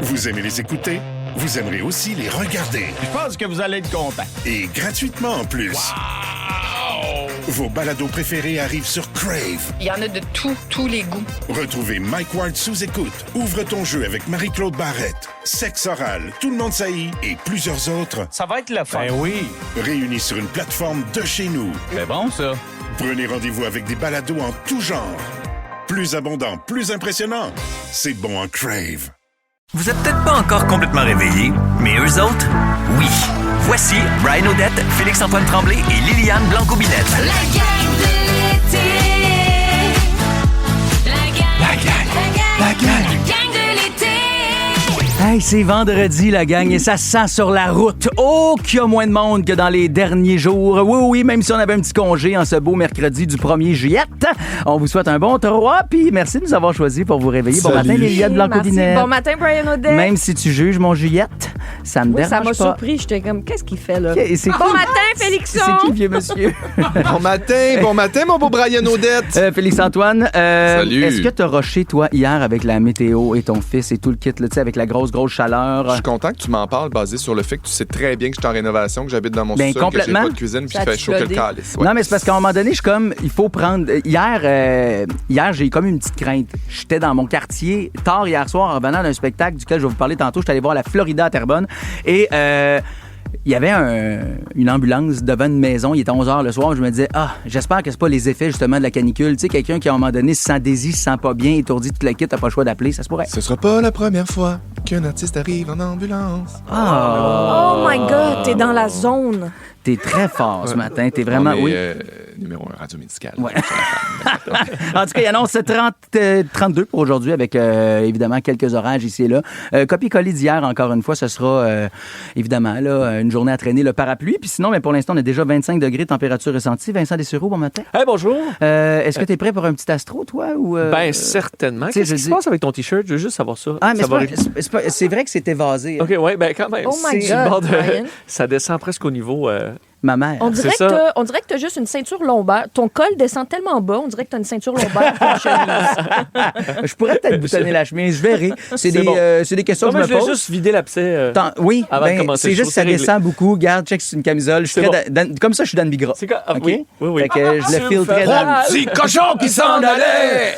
Vous aimez les écouter? Vous aimerez aussi les regarder. Je pense que vous allez être content. Et gratuitement en plus. Wow! Vos balados préférés arrivent sur Crave. Il y en a de tous les goûts. Retrouvez Mike Ward sous écoute, Ouvre ton jeu avec Marie-Claude Barrette, Sexe oral, Tout le monde saillit et plusieurs autres. Ça va être le fun. Ben oui. Réunis sur une plateforme de chez nous. C'est bon, ça. Prenez rendez-vous avec des balados en tout genre. Plus abondant, plus impressionnant. C'est bon en Crave. Vous êtes peut-être pas encore complètement réveillés, mais eux autres, oui. Voici Brian Odette, Félix-Antoine Tremblay et Liliane Blanco-Binette. La gang de l'été. La gang de l'été. Hey, c'est vendredi, la gang, et ça se sent sur la route. Oh, qu'il y a moins de monde que dans les derniers jours. Oui, même si on avait un petit congé en ce beau mercredi du 1er juillet. On vous souhaite un bon 3, puis merci de nous avoir choisis pour vous réveiller. Bon matin, Liliane Blanco-Binette. Bon matin, Brian Odette. Même si tu juges mon Juliette, ça me dérange ça m'a pas. surpris. J'étais comme, qu'est-ce qu'il fait, là? Okay, Bon matin, Félixon. C'est qui, vieux monsieur? Bon matin, mon beau Brian Odette. Félix-Antoine, Salut. est-ce que t'as rushé, toi, hier, avec la météo et ton fils et tout le kit, là, tu sais, avec la grosse chaleur? Je suis content que tu m'en parles basé sur le fait que tu sais très bien que je suis en rénovation, que j'habite dans mon Ben, sous-sol, que j'ai complètement. pas de cuisine puis Ça qu'il a fait chaud que le explodé. calice. Ouais. Non, mais c'est parce qu'à un moment donné, je suis comme, il faut prendre... Hier, j'ai eu comme une petite crainte. J'étais dans mon quartier, tard hier soir, en revenant d'un spectacle duquel je vais vous parler tantôt. J'étais allé voir la Florida à Terrebonne. Et il y avait une ambulance devant une maison. Il était 11h le soir. Je me disais, j'espère que c'est pas les effets, justement, de la canicule. Tu sais, quelqu'un qui, à un moment donné, se sent désir, se sent pas bien, étourdi, toute la kit, t'as pas le choix d'appeler. Ça se pourrait. Ce sera pas la première fois qu'un artiste arrive en ambulance. Oh my God, t'es dans la zone. T'es très fort ce matin. T'es vraiment... On est, oui. numéro 1 radio médical. Ouais. En tout cas, il annonce 32 pour aujourd'hui avec évidemment quelques orages ici et là. Copier-coller d'hier, encore une fois, ce sera évidemment là, une journée à traîner le parapluie. Puis sinon, mais pour l'instant, on est déjà 25 degrés de température ressentie. Vincent Dessureau, bon matin. Hey, bonjour. Est-ce que tu es prêt pour un petit astro, toi? Ou, Ben, certainement. tu sais, Qu'est-ce qui se passe avec ton T-shirt? Je veux juste savoir ça. Ah, mais Ça va arriver. c'est vrai que c'est évasé. OK, ouais, ben quand même. Oh my Sur le God, bord de- Brian. Ça descend presque au niveau... Ma mère. On dirait, C'est que ça. on dirait que t'as juste une ceinture lombaire. Ton col descend tellement bas, on dirait que t'as une ceinture lombaire pour une chemise. Je pourrais peut-être boutonner la chemise. Je verrai. C'est C'est bon. des questions Non, que mais je je me voulais pose. juste vider l'abcès. Oui, Avant de ben, commencer c'est le juste show, que ça c'est réglé. descend beaucoup. Garde, check, c'est une camisole. Je suis C'est très comme ça, je suis Dan Bigra. C'est quoi? Ah, OK? oui, oui, oui. Fait que je le file très dans le... Petit cochon qui s'en allait!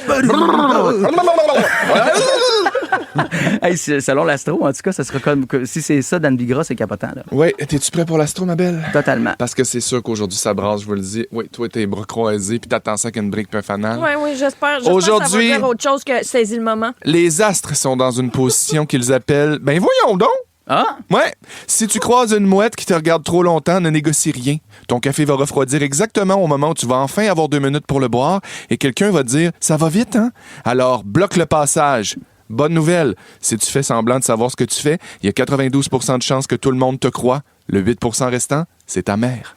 Hey, selon l'astro, en tout cas, ça sera comme... Si c'est ça, Dan Bigra, c'est capotant, là. Ouais, t'es-tu prêt pour l'astro, ma belle? Totalement. Parce que c'est sûr qu'aujourd'hui, ça brasse, je vous le dis. Oui, toi, tes bras croisés, puis t'attends ça qu'une brique puis un fanal. Oui, j'espère. Aujourd'hui- que ça va dire autre chose que saisis le moment. Les astres sont dans une position qu'ils appellent... Ben voyons donc! Ah! Ouais. Si tu croises une mouette qui te regarde trop longtemps, ne négocie rien. Ton café va refroidir exactement au moment où tu vas enfin avoir 2 minutes pour le boire et quelqu'un va te dire « Ça va vite, hein? » Alors, bloque le passage. Bonne nouvelle, si tu fais semblant de savoir ce que tu fais, il y a 92 % de chances que tout le monde te croit. Le 8 % restant, c'est ta mère.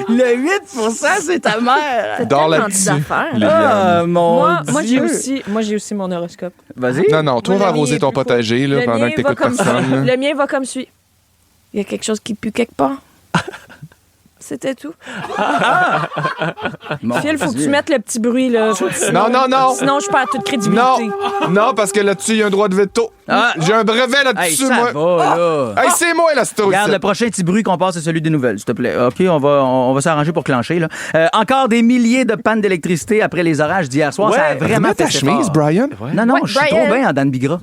Le 8 c'est ta mère! Dors tellement là-dessus. d'affaires. Liliane. Ah, mon Moi, Dieu! j'ai aussi mon horoscope. Vas-y. Non, non, toi, Moi, va le mien arroser est ton plus potager là, Le pendant mien que va t'écoutes comme personne. là. Le mien va comme suit. Il y a quelque chose qui pue quelque part. C'était tout. Mon Phil, faut que Dieu. tu mettes le petit bruit, là. Non, non, non! Sinon, je perds toute crédibilité. Non, non, parce que là-dessus, il y a un droit de veto. Ah. J'ai un brevet Hey, là-dessus, ça moi. va, là! Hey, c'est moi, l'astro. Regarde, ici. le prochain petit bruit qu'on passe, c'est celui des nouvelles, s'il te plaît. OK, on va s'arranger pour clencher, là. Encore des milliers de pannes d'électricité après les orages d'hier soir. Ça a Ouais, vraiment Remets ta fait chemise, fort. Brian. Non, non, Ouais, je suis Brian. trop bien en Dan Bigra.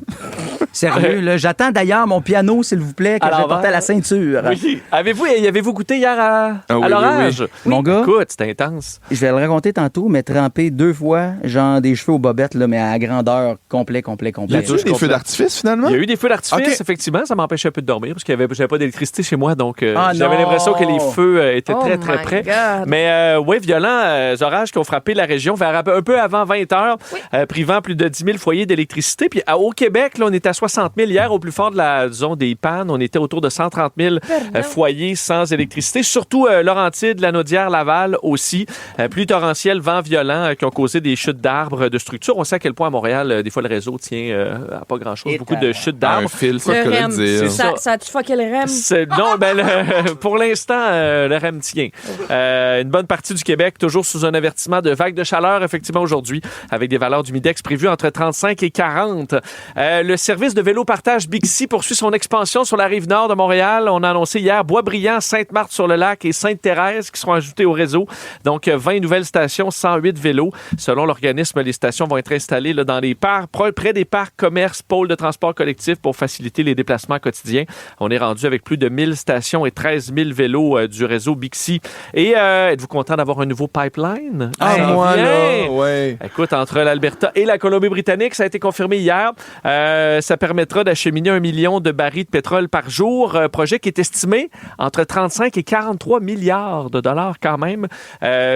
Sérieux, là. J'attends d'ailleurs mon piano, s'il vous plaît, que À je vais l'envers. porter à la ceinture. Oui. Avez-vous goûté hier à Ah oui, l'orage? oui, Mon gars, Écoute, c'était intense. je vais le raconter tantôt, mais trempé 2 fois, genre des cheveux aux bobettes, là, mais à grandeur complet. Y a-tu des feux d'artifice, finalement? Il y a eu des feux d'artifice, OK. effectivement. Ça m'empêchait un peu de dormir parce que j'avais pas d'électricité chez moi. Donc, Ah j'avais non! l'impression que les feux étaient Oh très, très my près. God. Mais oui, violents orages qui ont frappé la région vers un peu avant 20 heures, privant plus de 10 000 foyers d'électricité. Puis au Québec, là, on est à 60 000. Hier, au plus fort de la zone des pannes, on était autour de 130 000 foyers sans électricité. Surtout Laurentides, Lanaudière, Laval aussi. Pluie torrentielle, vent violent qui ont causé des chutes d'arbres, de structures. On sait à quel point à Montréal, des fois, le réseau tient à pas grand-chose. Beaucoup de chutes d'arbres. Un fil, ça Le que REM. dire. Ça a-tu fucké le REM? Non, pour l'instant, le REM tient. Une bonne partie du Québec, toujours sous un avertissement de vague de chaleur, effectivement, aujourd'hui, avec des valeurs d'humidex prévues entre 35 et 40. Le service de vélo partage Bixi poursuit son expansion sur la rive nord de Montréal. On a annoncé hier Boisbriand, Sainte-Marthe-sur-le-Lac et Sainte-Thérèse qui seront ajoutées au réseau. Donc, 20 nouvelles stations, 108 vélos. Selon l'organisme, les stations vont être installées là, dans les parcs, près des parcs, commerces, pôles de transport collectif pour faciliter les déplacements quotidiens. On est rendu avec plus de 1000 stations et 13 000 vélos du réseau Bixi. Et êtes-vous content d'avoir un nouveau pipeline? Moi, Bien. là, ouais. Écoute, entre l'Alberta et la Colombie-Britannique, ça a été confirmé hier. Ça permettra d'acheminer 1 million de barils de pétrole par jour. Projet qui est estimé entre 35 et 43 milliards de dollars quand même,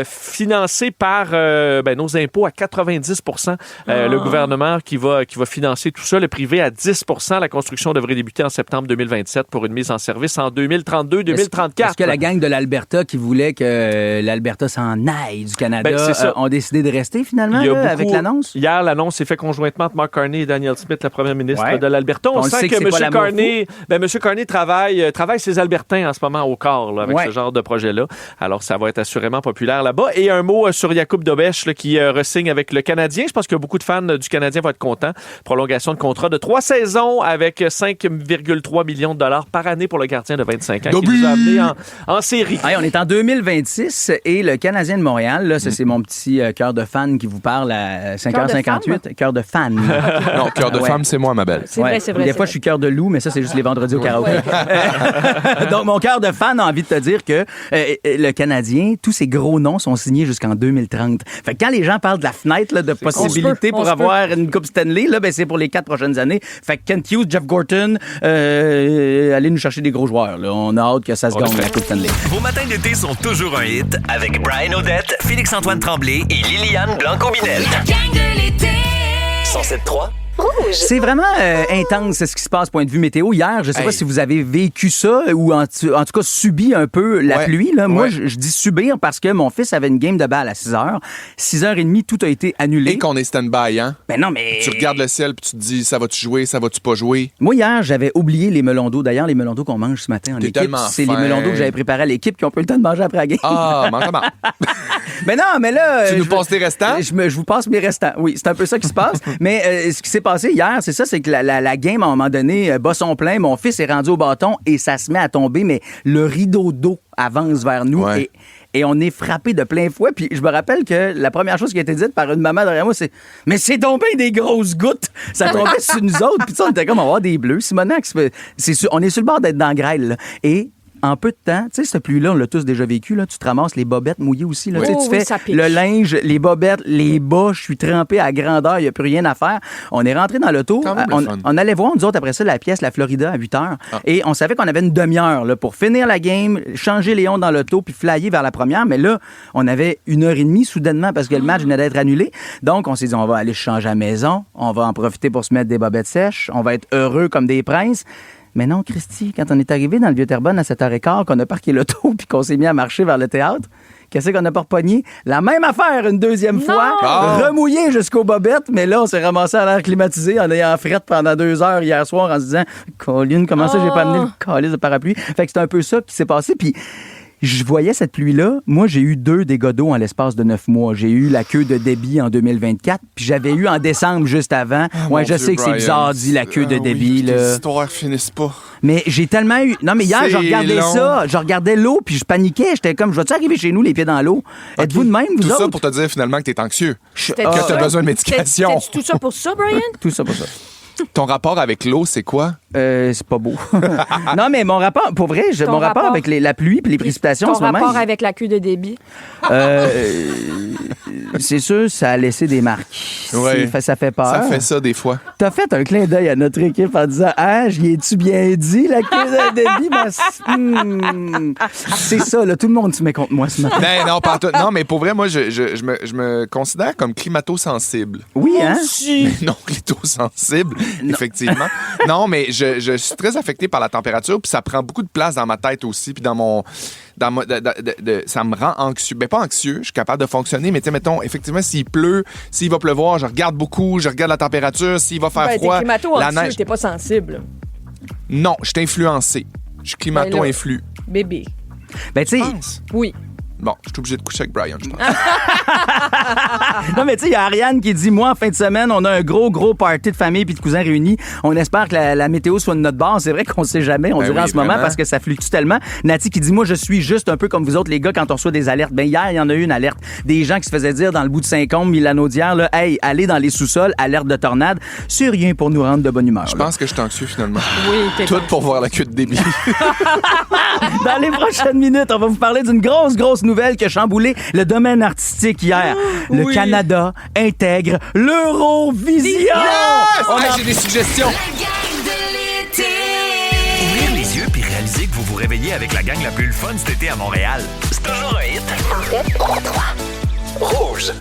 financé par nos impôts à 90 %. Le gouvernement qui va financer tout ça, le privé à 10 %. La construction devrait débuter en septembre 2027 pour une mise en service en 2032-2034. Est-ce que la gang de l'Alberta qui voulait que l'Alberta s'en aille du Canada ont décidé de rester finalement avec l'annonce? Hier, l'annonce s'est faite conjointement entre Mark Carney et Daniel Smith, la première ministre de l'Alberta. On sent que M. Carney, M. Carney travaille ses Albertains en ce moment au corps là, avec ce genre de projet-là. Alors, ça va être assurément populaire là-bas. Et un mot sur Jakub Dobeš qui re-signe avec le Canadien. Je pense que beaucoup de fans du Canadien vont être contents. Prolongation de contrat de 3 saisons avec 5,3 millions de dollars par année pour le gardien de 25 ans qui nous a amené en série. Hey, on est en 2026 et le Canadien de Montréal, là, ça c'est mon petit cœur de fan qui vous parle à 5h58. Cœur de fan. Non, cœur de femme, c'est moi, ma belle. C'est vrai, c'est vrai. Des fois, je suis cœur de loup, mais ça, c'est juste les vendredis au karaoké. Donc, mon cœur de fan a envie de te dire que le Canadien, tous ces gros noms sont signés jusqu'en 2030. Fait que quand les gens parlent de la fenêtre là, de possibilités pour avoir une Coupe Stanley, là, ben, c'est pour les 4 prochaines années. Fait que Kent Hughes, Jeff Gorton, allez nous chercher des gros joueurs. Là. On a hâte que ça se gagne, la Coupe Stanley. Vos matins d'été sont toujours un hit avec Brian Odette, Félix-Antoine Tremblay et Liliane Blanco-Binette. La gang de l'été. 107.3. C'est vraiment intense ce qui se passe point de vue météo. Hier, je sais pas si vous avez vécu ça ou en tout cas subi un peu la pluie. Là. Moi, je dis subir parce que mon fils avait une game de balle à 6h. 6h30, tout a été annulé. Et qu'on est stand-by, hein? Ben non, mais... Tu regardes le ciel puis tu te dis, ça va-tu jouer, ça va-tu pas jouer? Moi, hier, j'avais oublié les melons d'eau. D'ailleurs, les melons d'eau qu'on mange ce matin en équipe, c'est les melons d'eau que j'avais préparés à l'équipe qui ont pas eu le temps de manger après la game. Ah, mange mal. Mais non, mais là... Tu nous passes tes restants? Je vous passe mes restants. Oui, c'est un peu ça qui se passe. Mais ce qui s'est passé hier, c'est ça, c'est que la game, à un moment donné, bat son plein. Mon fils est rendu au bâton et ça se met à tomber, mais le rideau d'eau avance vers nous et on est frappé de plein fouet. Puis je me rappelle que la première chose qui a été dite par une maman derrière moi, c'est « Mais c'est tombé des grosses gouttes! » Ça tombait sur nous autres. Puis on était comme « On va avoir des bleus. » Simonac, on est sur le bord d'être dans la grêle. Là. Et en peu de temps, tu sais, cette pluie-là, on l'a tous déjà vécu, là, tu te ramasses les bobettes mouillées aussi. Là, tu fais le linge, les bobettes, les bas, je suis trempé à grandeur, il n'y a plus rien à faire. On est rentré dans l'auto, on allait voir, nous autres, après ça, la pièce La Florida à 8h. Et on savait qu'on avait une demi-heure là, pour finir la game, changer les ondes dans l'auto, puis flyer vers la première. Mais là, on avait 1h30 soudainement parce que le match venait d'être annulé. Donc, on s'est dit, on va aller changer à la maison, on va en profiter pour se mettre des bobettes sèches, on va être heureux comme des princes. Mais non, Christy, quand on est arrivé dans le Vieux-Terrebonne à 7h15, qu'on a parqué l'auto puis qu'on s'est mis à marcher vers le théâtre, qu'est-ce qu'on n'a pas repogné? La même affaire une deuxième fois, remouillé jusqu'aux bobettes, mais là, on s'est ramassé à l'air climatisé en ayant frette pendant 2 heures hier soir en se disant « Colin, comment ça, j'ai pas amené le calice de parapluie? » Fait que c'est un peu ça qui s'est passé, puis... Je voyais cette pluie-là. Moi, j'ai eu 2 dégâts d'eau en l'espace de 9 mois. J'ai eu la queue de débit en 2024, puis j'avais eu en décembre juste avant. Je sais que c'est bizarre dit la queue de débit. Que là. les histoires finissent pas. Mais j'ai tellement eu... Non, mais hier, je regardais ça. Je regardais l'eau, puis je paniquais. J'étais comme, je vais-tu arriver chez nous les pieds dans l'eau? Êtes-vous de même, vous Tout autres? ça pour te dire finalement que t'es anxieux. Que C'était t'as besoin de médication. C'était tout ça pour ça, Brian? Tout ça pour ça. Ton rapport avec l'eau, c'est quoi? C'est pas beau. Non, mais mon rapport, pour vrai, Ton mon rapport rapport avec la pluie et les précipitations en Ton ce moment, rapport avec la queue de débit. c'est sûr, ça a laissé des marques. Ouais. Ça fait peur. Ça fait ça des fois. T'as fait un clin d'œil à notre équipe en disant « Ah, j'y ai-tu bien dit, la queue de débit? » C'est ça, là, tout le monde se met contre moi ce matin. Non, pas tout. Non, mais pour vrai, moi, je me considère comme climato-sensible. Oui, hein? Mais non, climato-sensible, effectivement. Non, mais je suis très affecté par la température, puis ça prend beaucoup de place dans ma tête aussi, puis dans mon... ça me rend anxieux. Ben, pas anxieux, je suis capable de fonctionner, mais tu sais, mettons, effectivement, s'il pleut, s'il va pleuvoir, je regarde beaucoup, je regarde la température, s'il va faire froid, T'es climato la anxieux, neige. t'es pas sensible. Non, je suis influencé. Je suis climato-influ. Bébé. Ben, tu sais, Oui. Bon, je suis obligé de coucher avec Brian, je pense. non, mais tu sais, il y a Ariane qui dit, moi, en fin de semaine, on a un gros party de famille puis de cousins réunis. On espère que la météo soit de notre bord. C'est vrai qu'on sait jamais, on dirait en ce moment, parce que ça fluctue tellement. Nati qui dit, moi, je suis juste un peu comme vous autres, les gars, quand on reçoit des alertes. Ben, hier, il y en a eu une alerte. Des gens qui se faisaient dire dans le bout de Saint-Côme, Milanaudière, là, hey, allez dans les sous-sols, alerte de tornade. C'est rien pour nous rendre de bonne humeur. Je pense que je suis anxieux, finalement. Oui, t'es Tout pour voir la queue de débit. Dans les prochaines minutes, on va vous parler d'une grosse nouvelle qui a chamboulé le domaine artistique hier. Le Canada intègre l'Eurovision! J'ai des suggestions. La gang de l'été. Ouvrir les yeux puis réaliser que vous vous réveillez avec la gang la plus le fun cet été à Montréal. C'est toujours un hit. Rouge.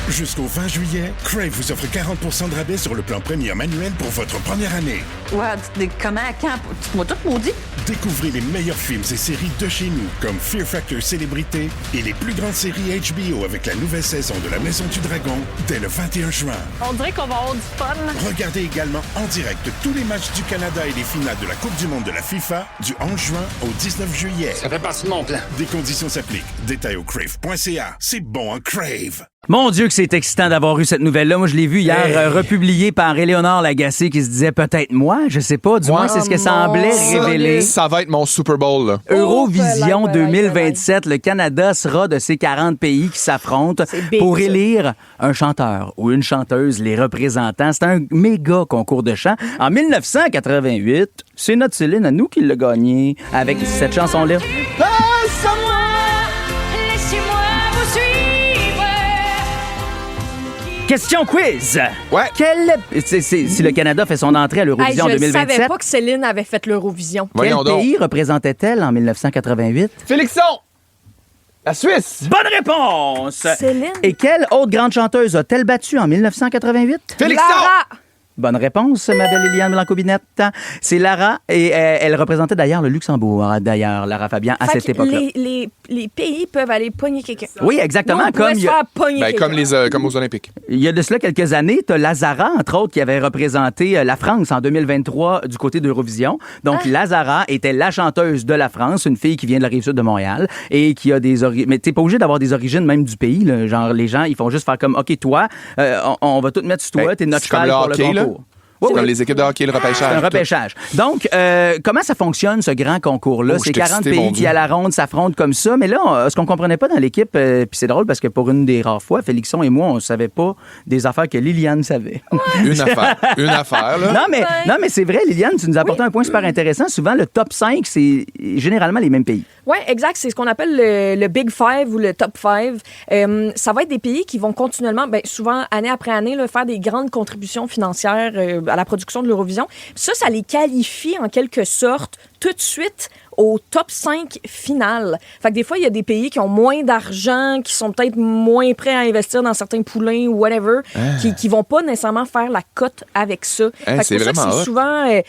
Jusqu'au 20 juillet, Crave vous offre 40% de rabais sur le plan Premium annuel pour votre première année. Ouais, comment, quand? Tu m'as tout maudit? Découvrez les meilleurs films et séries de chez nous, comme Fear Factor Célébrité et les plus grandes séries HBO avec la nouvelle saison de La Maison du Dragon dès le 21 juin. On dirait qu'on va avoir du fun. Regardez également en direct tous les matchs du Canada et les finales de la Coupe du monde de la FIFA du 11 juin au 19 juillet. Ça fait partie de mon plan. Des conditions s'appliquent. Détails au crave.ca. C'est bon en Crave. Mon Dieu que c'est excitant d'avoir eu cette nouvelle-là. Moi, je l'ai vue hier, republiée par Éléonore Lagacé qui se disait peut-être moi, je sais pas. Du moins, c'est ce que semblait révéler. Ça va être mon Super Bowl, là. Eurovision 2027, le Canada sera de ces 40 pays qui s'affrontent big, pour ça. élire un chanteur ou une chanteuse, les représentants. C'est un méga concours de chant. En 1988, c'est notre Céline à nous qui l'a gagné avec cette chanson-là. Laissez-moi vous suivre. Question quiz! Ouais. Si le Canada fait son entrée à l'Eurovision en Je 2027, savais pas que Céline avait fait l'Eurovision. quel Voyons donc. pays représentait-elle en 1988? Félixon! La Suisse! Bonne réponse! Céline? Et quelle autre grande chanteuse a-t-elle battu en 1988? Félixon! Lara! Bonne réponse, ma belle Liliane Blanco-Binette. C'est Lara, et elle représentait d'ailleurs le Luxembourg, d'ailleurs, Lara Fabian, à Fait cette que époque-là. les pays peuvent aller pogner quelqu'un. Oui, exactement. Nous, on pourrait Comme se faire pogner Ben, quelqu'un. comme aux Olympiques. il y a de cela quelques années, tu as Lazara, entre autres, qui avait représenté la France en 2023 du côté d'Eurovision. Donc, Lazara était la chanteuse de la France, une fille qui vient de la Rive-Sud de Montréal et qui a des origines... Mais t'es pas obligé d'avoir des origines même du pays. Là. Genre, les gens, ils font juste faire comme, OK, toi, on va tout mettre sur toi, Ben, t'es notre c'est comme cheval le pour hockey, le là. concours. C'est comme les équipes de hockey, le repêchage. C'est un repêchage. Donc, comment ça fonctionne, ce grand concours-là? Oh, C'est je suis 40 excité, mon pays qui, Dieu. à la ronde, s'affrontent comme ça. Mais là, ce qu'on comprenait pas dans l'équipe, puis c'est drôle parce que pour une des rares fois, Félixon et moi, on savait pas des affaires que Liliane savait. Une affaire, là. Non, mais c'est vrai, Liliane, tu nous as apporté un point super intéressant. Souvent, le top 5, c'est généralement les mêmes pays. Oui, exact. C'est ce qu'on appelle le Big Five ou le Top Five. Ça va être des pays qui vont continuellement, souvent, année après année, là, faire des grandes contributions financières à la production de l'Eurovision. Ça les qualifie en quelque sorte tout de suite au top 5 final. Fait que des fois, il y a des pays qui ont moins d'argent, qui sont peut-être moins prêts à investir dans certains poulains ou whatever, qui vont pas nécessairement faire la cote avec ça. Fait que c'est pour ça que vraiment c'est hot. souvent,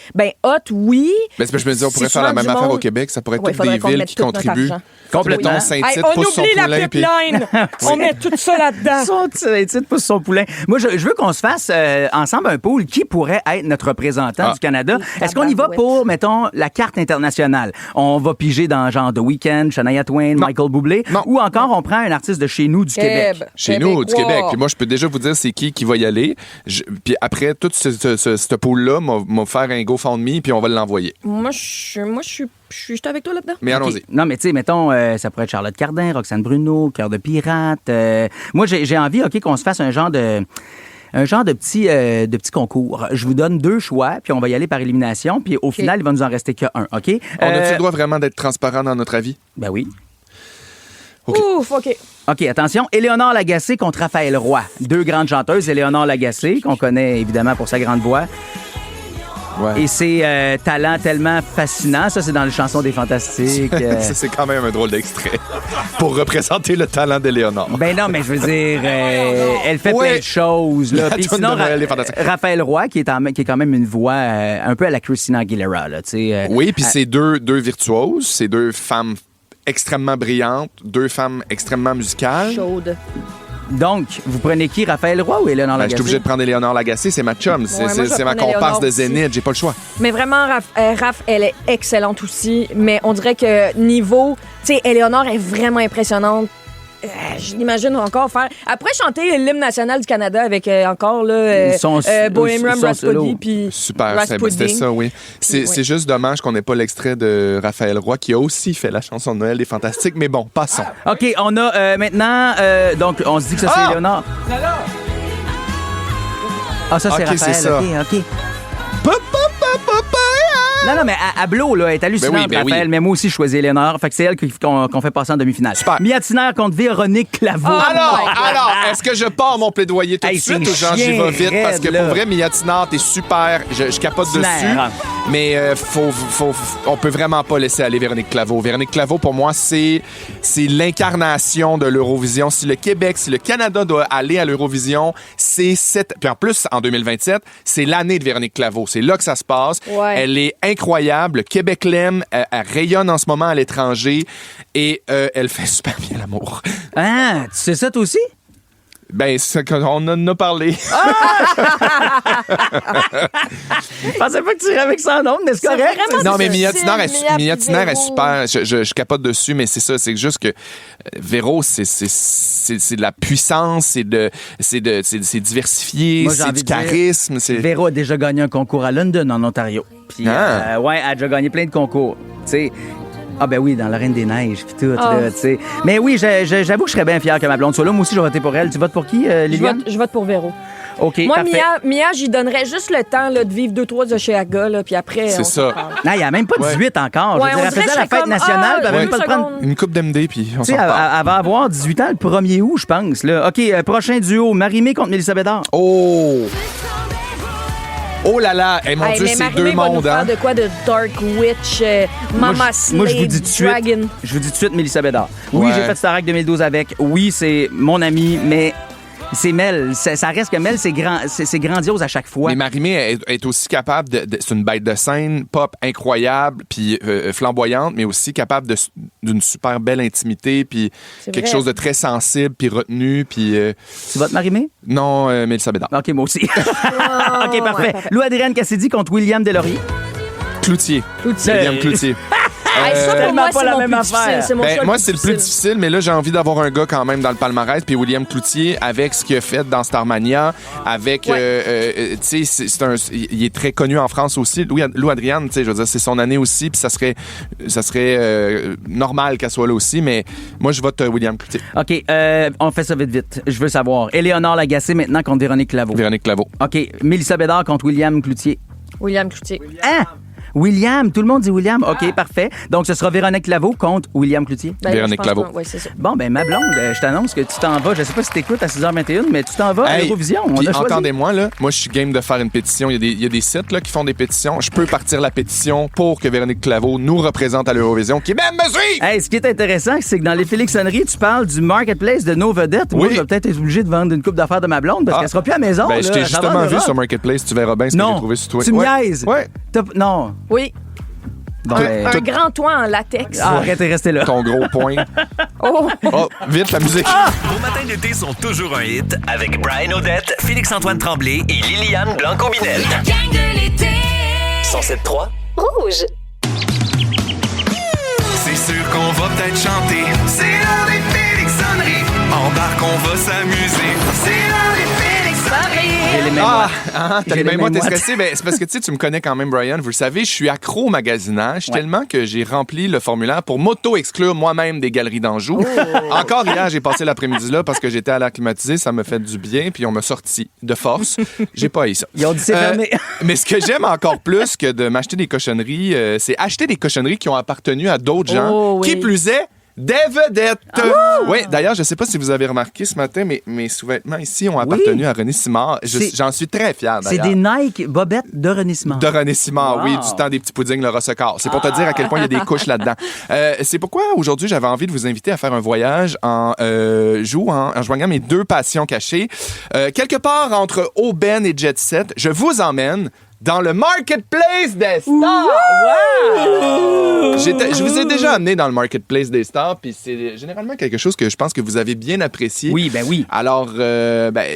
hot, oui. Ben, c'est parce que je me dis, on pourrait C'est faire la souvent même du affaire monde. au Québec. Ça pourrait être Ouais, toutes faudrait des qu'on villes mette qui tout notre contribuent. argent. Complètement. Mettons, Saint-Tite Hey, on pousse son oublie la poulain, puis- pipeline. On met tout ça là-dedans. Son pousse son poulain. Moi, je veux qu'on se fasse ensemble un pool. Qui pourrait être notre représentant du Canada? Est-ce qu'on y va pour, mettons, la carte internationale? On va piger dans genre The Weeknd, Shania Twain, Michael Bublé, Non. ou encore on prend un artiste de chez nous, du Québec. Chez nous, du Québec. Puis moi, je peux déjà vous dire c'est qui va y aller. Puis après, tout ce pool-là, m'a faire un GoFundMe, puis on va l'envoyer. Moi, je suis avec toi là-dedans. Mais allons-y. OK. Non, mais tu sais, mettons, ça pourrait être Charlotte Cardin, Roxane Bruno, Cœur de pirate. Moi, j'ai envie, OK, qu'on se fasse un genre de... un genre de petit concours. Je vous donne 2 choix, puis on va y aller par élimination, puis au final, il va nous en rester qu'un, OK? On a-tu le droit vraiment d'être transparent dans notre avis? Ben oui. OK. Ouf, OK. OK, attention. Éléonore Lagacé contre Raphaël Roy. 2 grandes chanteuses. Éléonore Lagacé, qu'on connaît évidemment pour sa grande voix. Ouais. Et ses talents tellement fascinants. Ça, c'est dans les chansons des Fantastiques. Ça, c'est quand même un drôle d'extrait pour représenter le talent d'Éléonore. Ben non, mais je veux dire, elle fait Ouais. plein de choses. Là. La Puis toune sinon, de Noël est fantastique. Raphaël Roy, qui est quand même une voix un peu à la Christina Aguilera. Là, Oui, puis c'est deux virtuoses, c'est 2 femmes extrêmement brillantes, 2 femmes extrêmement musicales. Chaude. Donc, vous prenez qui, Raphaël Roy ou Éléonore Ben, je Lagacé? suis obligé de prendre Éléonore Lagacé, c'est ma chum, moi, je vais c'est ma prendre comparse de Éléonore Zénith, j'ai pas le choix. Mais vraiment, Raph, elle est excellente aussi. Mais on dirait que niveau... Tu sais, Éléonore est vraiment impressionnante. Je l'imagine encore faire... Après chanter l'hymne national du Canada avec encore là, Bohemian son solo. Rhapsody puis Super, Rasputin. c'était ça, oui. C'est juste dommage qu'on n'ait pas l'extrait de Raphaël Roy qui a aussi fait la chanson de Noël des Fantastiques, mais bon, passons. OK, on a maintenant... donc, on se dit que ça, c'est Éléonore. Ah, ça, c'est OK, Raphaël. c'est ça. OK. Non, mais à Blo, là, elle est hallucinante, Ben oui, Raphaël. oui. Mais moi aussi, je choisis Éléonore. Fait que c'est elle qu'on fait passer en demi-finale. Super. Mia Tiner contre Véronique Claveau. Alors, est-ce que je pars mon plaidoyer tout de Hey, suite c'est ou genre j'y vais vite? chien Parce que raide, pour là. vrai, Mia Tiner, t'es super. Je capote Tiner. dessus. Mais on peut vraiment pas laisser aller Véronique Claveau. Véronique Claveau, pour moi, c'est l'incarnation de l'Eurovision. Si le Québec, si le Canada doit aller à l'Eurovision, c'est cette... Puis en plus, en 2027, c'est l'année de Véronique Claveau. C'est là que ça se passe. Ouais. Elle est incroyable. Le Québec l'aime. Elle rayonne en ce moment à l'étranger. Et elle fait super bien l'amour. Ah, tu sais ça, toi aussi? Ben, on en a parlé. Je pensais pas que tu irais avec ça en nombre, mais c'est correct. Non, mais Mia Style, Tiner Mia est Véro. super. Je capote dessus, mais c'est ça. C'est juste que Véro, c'est de la puissance, c'est diversifié, Moi, j'ai c'est envie du de dire, charisme. Véro a déjà gagné un concours à London, en Ontario. Puis, ouais, elle a déjà gagné plein de concours. Tu sais. Ah ben oui, dans la Reine des Neiges, puis tout, là, tu sais. Mais oui, j'avoue que je serais bien fier que ma blonde soit là. Moi aussi, je vais voter pour elle. Tu votes pour qui, Liliane? Je vote pour Véro. OK, Moi, parfait. Mia, j'y donnerais juste le temps là, de vivre 2-3 Oshéaga, là, puis après. C'est on ça. s'en parle. Non, il n'y a même pas 18 encore. Je Ouais, veux on dire, elle dirait faisait que la je serais fête comme, nationale, puis elle avait deux même pas le prendre. secondes. Une coupe d'MD, puis on Tu s'en sais, elle, reparle. elle va avoir 18 ans le 1er août, je pense. Là. OK, prochain duo, Marie-Mé contre Mélissa Bédard. Oh! Oh là là! Eh, mon Hey, Dieu, mais c'est Marie-Mé 2 va nous mondes, faire hein? de quoi de Dark Witch, Mama Slade, Moi, je vous dis tout de suite. Dragon. Je vous dis tout de suite, Mélissa Bédard. Oui, Ouais. j'ai fait Starac 2012 avec. Oui, c'est mon ami, mais c'est Mel. Ça reste que Mel, c'est grandiose à chaque fois. Mais Marie-Mé est aussi capable c'est une bête de scène, pop incroyable, puis flamboyante, mais aussi capable d'une super belle intimité, puis C'est quelque vrai. chose de très sensible, puis retenu, puis... Tu votes Marie-Mé? non, Mélissa Bédard. OK, moi aussi. Oh, OK, parfait. ouais, parfait. Lou-Adrienne Cassidy contre William Delaurier. Cloutier. William Cloutier. Hey, ça, pour tellement moi, pas c'est la mon même plus affaire. difficile. C'est mon choix Moi, c'est le plus difficile, mais là, j'ai envie d'avoir un gars quand même dans le palmarès. Puis William Cloutier, avec ce qu'il a fait dans Starmania, avec... tu sais, il est très connu en France aussi. Lou Adrienne, tu sais, je veux dire, c'est son année aussi, puis ça serait normal qu'elle soit là aussi, mais moi, je vote William Cloutier. OK, on fait ça vite. Je veux savoir. Éléonore Lagacé maintenant contre Véronique Claveau. Véronique Claveau. OK, Mélissa Bédard contre William Cloutier. William Cloutier. Hein? William, tout le monde dit William. OK, parfait. Donc, ce sera Véronique Claveau contre William Cloutier. Ben, Véronique je pense Claveau. que- ouais, c'est ça. Bon, ben ma blonde, je t'annonce que tu t'en vas. Je sais pas si t'écoutes à 6h21, mais tu t'en vas à Hey, l'Eurovision. On puis a choisi. entendez-moi, là, moi, je suis game de faire une pétition. Il y a des sites là, qui font des pétitions. Je peux partir la pétition pour que Véronique Claveau nous représente à l'Eurovision, qui même me suit! Hey, ce qui est intéressant, c'est que dans les Félixonneries, tu parles du marketplace de nos vedettes. Moi, Oui. je vais peut-être être obligé de vendre une coupe d'affaires de ma blonde parce Ah. qu'elle sera plus à la maison. Ben, là. je t'ai Elle va justement en vu Europe. sur Marketplace. Tu verras bien ce que j'ai Non, trouvé sur toi. tu me Ouais. niaises. Ouais. Non. Oui. Bon, Un ben, grand toit en latex. arrête de rester là. Ton gros point. Oh! Oh, vite, la musique. Vos matins d'été sont toujours un hit avec Brian Odette, Félix-Antoine Tremblay et Liliane Blanco-Binette. La gang de l'été. 107.3. Rouge. C'est sûr qu'on va peut-être chanter. C'est l'heure des Félixonneries. Embarque, on va s'amuser. C'est l'heure des Félixonneries. J'ai les mêmes mots. T'as J'ai les mêmes les mots, mêmes t'es mots. stressé. Ben, c'est parce que tu me connais quand même, Brian. Vous le savez, je suis accro au magasinage tellement que j'ai rempli le formulaire pour m'auto-exclure moi-même des galeries d'Anjou. Encore hier, j'ai passé l'après-midi là parce que j'étais à l'air climatisé. Ça me fait du bien, puis on m'a sorti de force. J'ai pas eu ça. Ils ont dit c'est fermé. Mais ce que j'aime encore plus que de m'acheter des cochonneries, c'est acheter des cochonneries qui ont appartenu à d'autres gens. Oh, oui. Qui plus est, des vedettes. Oui, d'ailleurs, je sais pas si vous avez remarqué ce matin, mais mes sous-vêtements ici ont appartenu à René Simard. J'en suis très fier, C'est d'ailleurs. des Nike bobettes de René Simard. De René Simard, Wow. oui, du temps des petits puddings, le Rossecor. C'est pour te dire à quel point il y a des couches là-dedans. C'est pourquoi aujourd'hui, j'avais envie de vous inviter à faire un voyage en joignant mes deux passions cachées. Quelque part entre Aubaine et Jet Set, je vous emmène dans le Marketplace des Stars. Je vous ai déjà amené dans le Marketplace des Stars, puis c'est généralement quelque chose que je pense que vous avez bien apprécié. Oui, ben oui. Alors,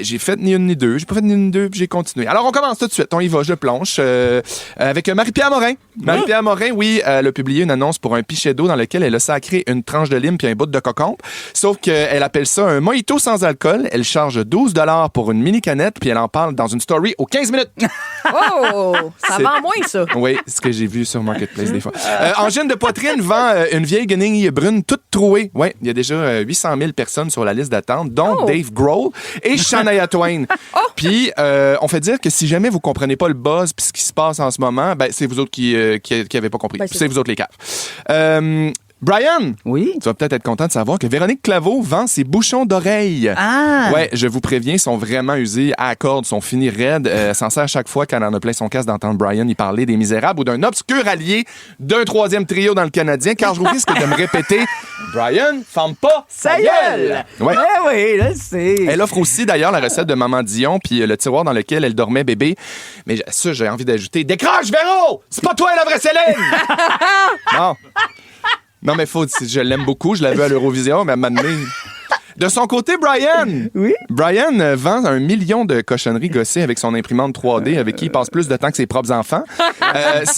j'ai fait ni une ni deux. J'ai pas fait ni une ni deux, puis j'ai continué. Alors, on commence tout de suite. On y va, je plonge. Avec Marie-Pierre Morin. Marie-Pierre Morin, oui, elle a publié une annonce pour un pichet d'eau dans lequel elle a sacré une tranche de lime puis un bout de cocombe. Sauf qu'elle appelle ça un mojito sans alcool. Elle charge 12$ pour une mini canette, puis elle en parle dans une story aux 15 minutes. Oh! Ça vend moins, ça. Oui, c'est ce que j'ai vu sur Marketplace des fois. Angine de poitrine vend une vieille guenille brune toute trouée. Oui, il y a déjà 800 000 personnes sur la liste d'attente, dont Dave Grohl et Shania Twain. Puis, on fait dire que si jamais vous comprenez pas le buzz puis ce qui se passe en ce moment, ben, c'est vous autres qui avez pas compris. Ben, c'est vous autres les caves. Brian, Oui. tu vas peut-être être content de savoir que Véronique Claveau vend ses bouchons d'oreilles. Ah! Ouais, je vous préviens, ils sont vraiment usés à la corde, sont finis raides. S'en sert à chaque fois qu'elle en a plein son casque d'entendre Brian y parler des Misérables ou d'un obscur allié d'un troisième trio dans le Canadien, car je vous risque de me répéter, Brian, ferme pas sa gueule! Ouais. Oui, là, c'est. Elle offre aussi d'ailleurs la recette de Maman Dion puis le tiroir dans lequel elle dormait bébé. Mais ça, j'ai envie d'ajouter, décroche, Véro! C'est pas toi la vraie Céline! Non. Non, mais je l'aime beaucoup. Je l'ai vu à l'Eurovision, mais à un moment donné... De son côté, Brian. Oui. Brian vend 1 million de cochonneries gossées avec son imprimante 3D avec qui il passe plus de temps que ses propres enfants.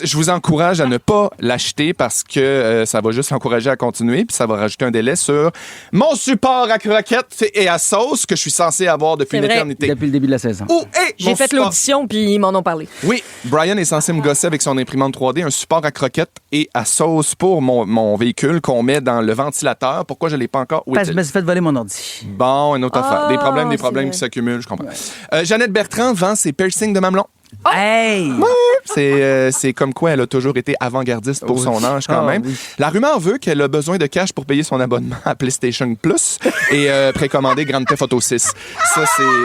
Je vous encourage à ne pas l'acheter parce que ça va juste l'encourager à continuer puis ça va rajouter un délai sur mon support à croquettes et à sauce que je suis censé avoir depuis C'est une vrai. éternité. Depuis le début de la saison. Où est J'ai mon fait support? l'audition, puis ils m'en ont parlé. Oui, Brian est censé me gosser avec son imprimante 3D, un support à croquettes et à sauce pour mon véhicule qu'on met dans le ventilateur. Pourquoi je l'ai pas encore? Où Parce que est-il? je me suis fait voler mon ordi. Bon, une autre affaire. Des problèmes c'est qui vrai. s'accumulent, je comprends. Jeannette Bertrand vend ses piercings de mamelon. Hey! C'est comme quoi elle a toujours été avant-gardiste pour son âge quand Ah, même. oui. La rumeur veut qu'elle a besoin de cash pour payer son abonnement à PlayStation Plus et précommander Grand Theft Auto 6. Ça,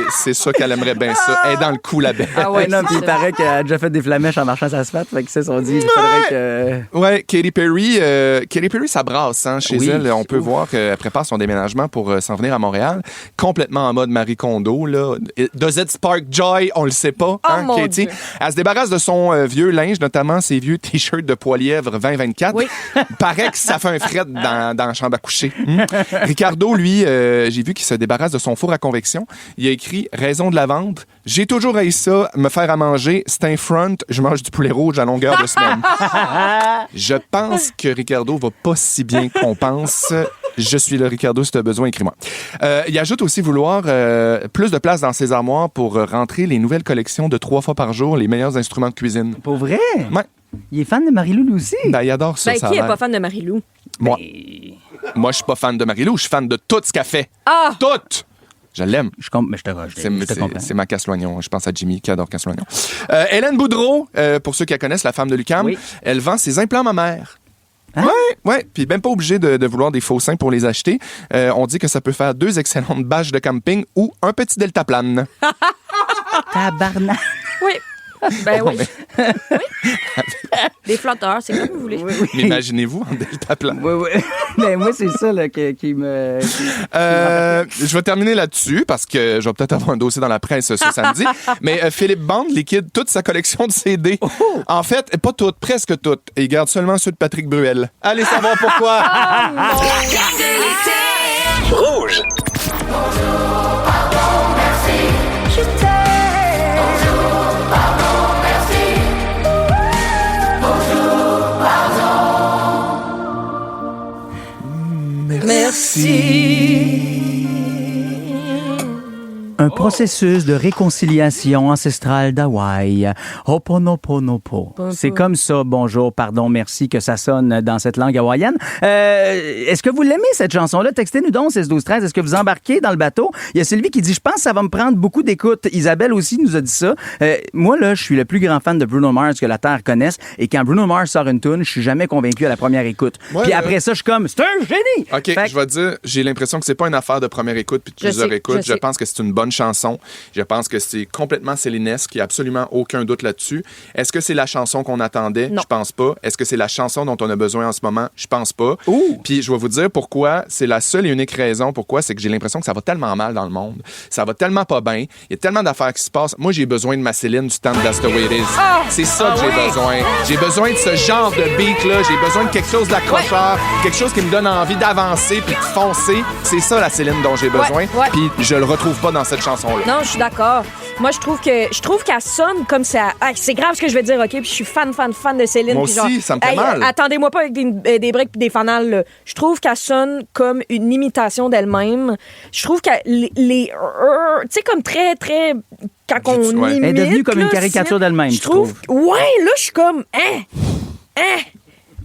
c'est ça qu'elle aimerait bien ça. Elle est dans le coup, la bête. Ah ouais, non, puis il c'est paraît qu'elle a déjà fait des flamèches en marchant sa asphalte. Fait que ça, on dit, il faudrait que. Ouais, Katy Perry, ça brasse hein, chez Oui. elle. On peut voir qu'elle prépare son déménagement pour s'en venir à Montréal. Complètement en mode Marie Kondo. Là. Does it spark joy? On le sait pas, hein, mon Katy? Dieu. Elle se débarrasse de son vieux linge, notamment ses vieux t-shirts de Poilièvre 2024. Oui. Paraît que ça fait un fret dans la chambre à coucher. Ricardo, lui, j'ai vu qu'il se débarrasse de son four à convection. Il a écrit « Raison de la vente. J'ai toujours haï ça, me faire à manger. C'est un front. Je mange du poulet rouge à longueur de semaine. » Je pense que Ricardo va pas si bien qu'on pense. Je suis là, Ricardo, si tu as besoin, écris-moi. Il ajoute aussi vouloir plus de place dans ses armoires pour rentrer les nouvelles collections de 3 fois par jour, les meilleurs instruments de cuisine. Pour vrai? Ouais. Il est fan de Marie-Lou, lui aussi. Ben, il adore ça. Ben, ça a qui est l'air. pas fan de Marie-Lou? Moi. Moi, je suis pas fan de Marie-Lou, je suis fan de tout ce qu'elle fait. Ah! Tout! Je l'aime. Mais je te comprends. C'est ma Casse-Loignon. Je pense à Jimmy qui adore Casse-Loignon. Hélène Boudreau, pour ceux qui la connaissent, la femme de Lucam, Oui. elle vend ses implants mammaires. Hein? Ouais. Puis même pas obligé de vouloir des faux seins pour les acheter. On dit que ça peut faire 2 excellentes bâches de camping ou un petit deltaplane. Tabarnak. Oui. Ben oui. mais- Oui. Des flotteurs, c'est comme vous voulez. Mais imaginez-vous en deltaplane. Oui. Mais moi, c'est ça là, qui me. Je vais terminer là-dessus parce que je vais peut-être avoir un dossier dans la presse ce samedi. Mais Philippe Bande liquide toute sa collection de CD. En fait, pas toutes, presque toutes. Et il garde seulement ceux de Patrick Bruel. Allez savoir pourquoi. La gang de l'été. Rouge. Un processus de réconciliation ancestrale d'Hawaï. Ho'oponoponopo. C'est comme ça, bonjour, pardon, merci, que ça sonne dans cette langue hawaïenne. Est-ce que vous l'aimez, cette chanson-là? Textez-nous donc, 16-12-13. Est-ce que vous embarquez dans le bateau? Il y a Sylvie qui dit, je pense que ça va me prendre beaucoup d'écoute. Isabelle aussi nous a dit ça. Moi, là, je suis le plus grand fan de Bruno Mars que la Terre connaisse. Et quand Bruno Mars sort une tune, je suis jamais convaincu à la première écoute. Ouais, puis après ça, je suis comme, c'est un génie! OK, je vais te dire, j'ai l'impression que c'est pas une affaire de première écoute puis de plusieurs écoutes. Je pense que c'est une bonne chanson. Je pense que c'est complètement célinesque. Il n'y a absolument aucun doute là-dessus. Est-ce que c'est la chanson qu'on attendait? Non. Je pense pas. Est-ce que c'est la chanson dont on a besoin en ce moment? Je pense pas. Puis je vais vous dire pourquoi. C'est la seule et unique raison pourquoi, c'est que j'ai l'impression que ça va tellement mal dans le monde. Ça va tellement pas bien. Il y a tellement d'affaires qui se passent. Moi, j'ai besoin de ma Céline du temps de That's the Way It Is. C'est ça que j'ai besoin. J'ai besoin de ce genre de beat-là. J'ai besoin de quelque chose d'accrocheur, quelque chose qui me donne envie d'avancer puis de foncer. C'est ça, la Céline dont j'ai besoin. Puis je le retrouve pas dans cette chanson-là. Non, je suis d'accord. Moi, je trouve qu'elle sonne comme ça. C'est grave ce que je vais dire, OK? Puis je suis fan de Céline. Moi puis aussi, genre, ça me fait mal. Attendez-moi pas avec des briques puis des fanales. Là. Je trouve qu'elle sonne comme une imitation d'elle-même. Je trouve qu'elle tu sais, comme très, très... Quand on imite... Elle est devenue comme une caricature d'elle-même, je trouve. Ouais, là, je suis comme...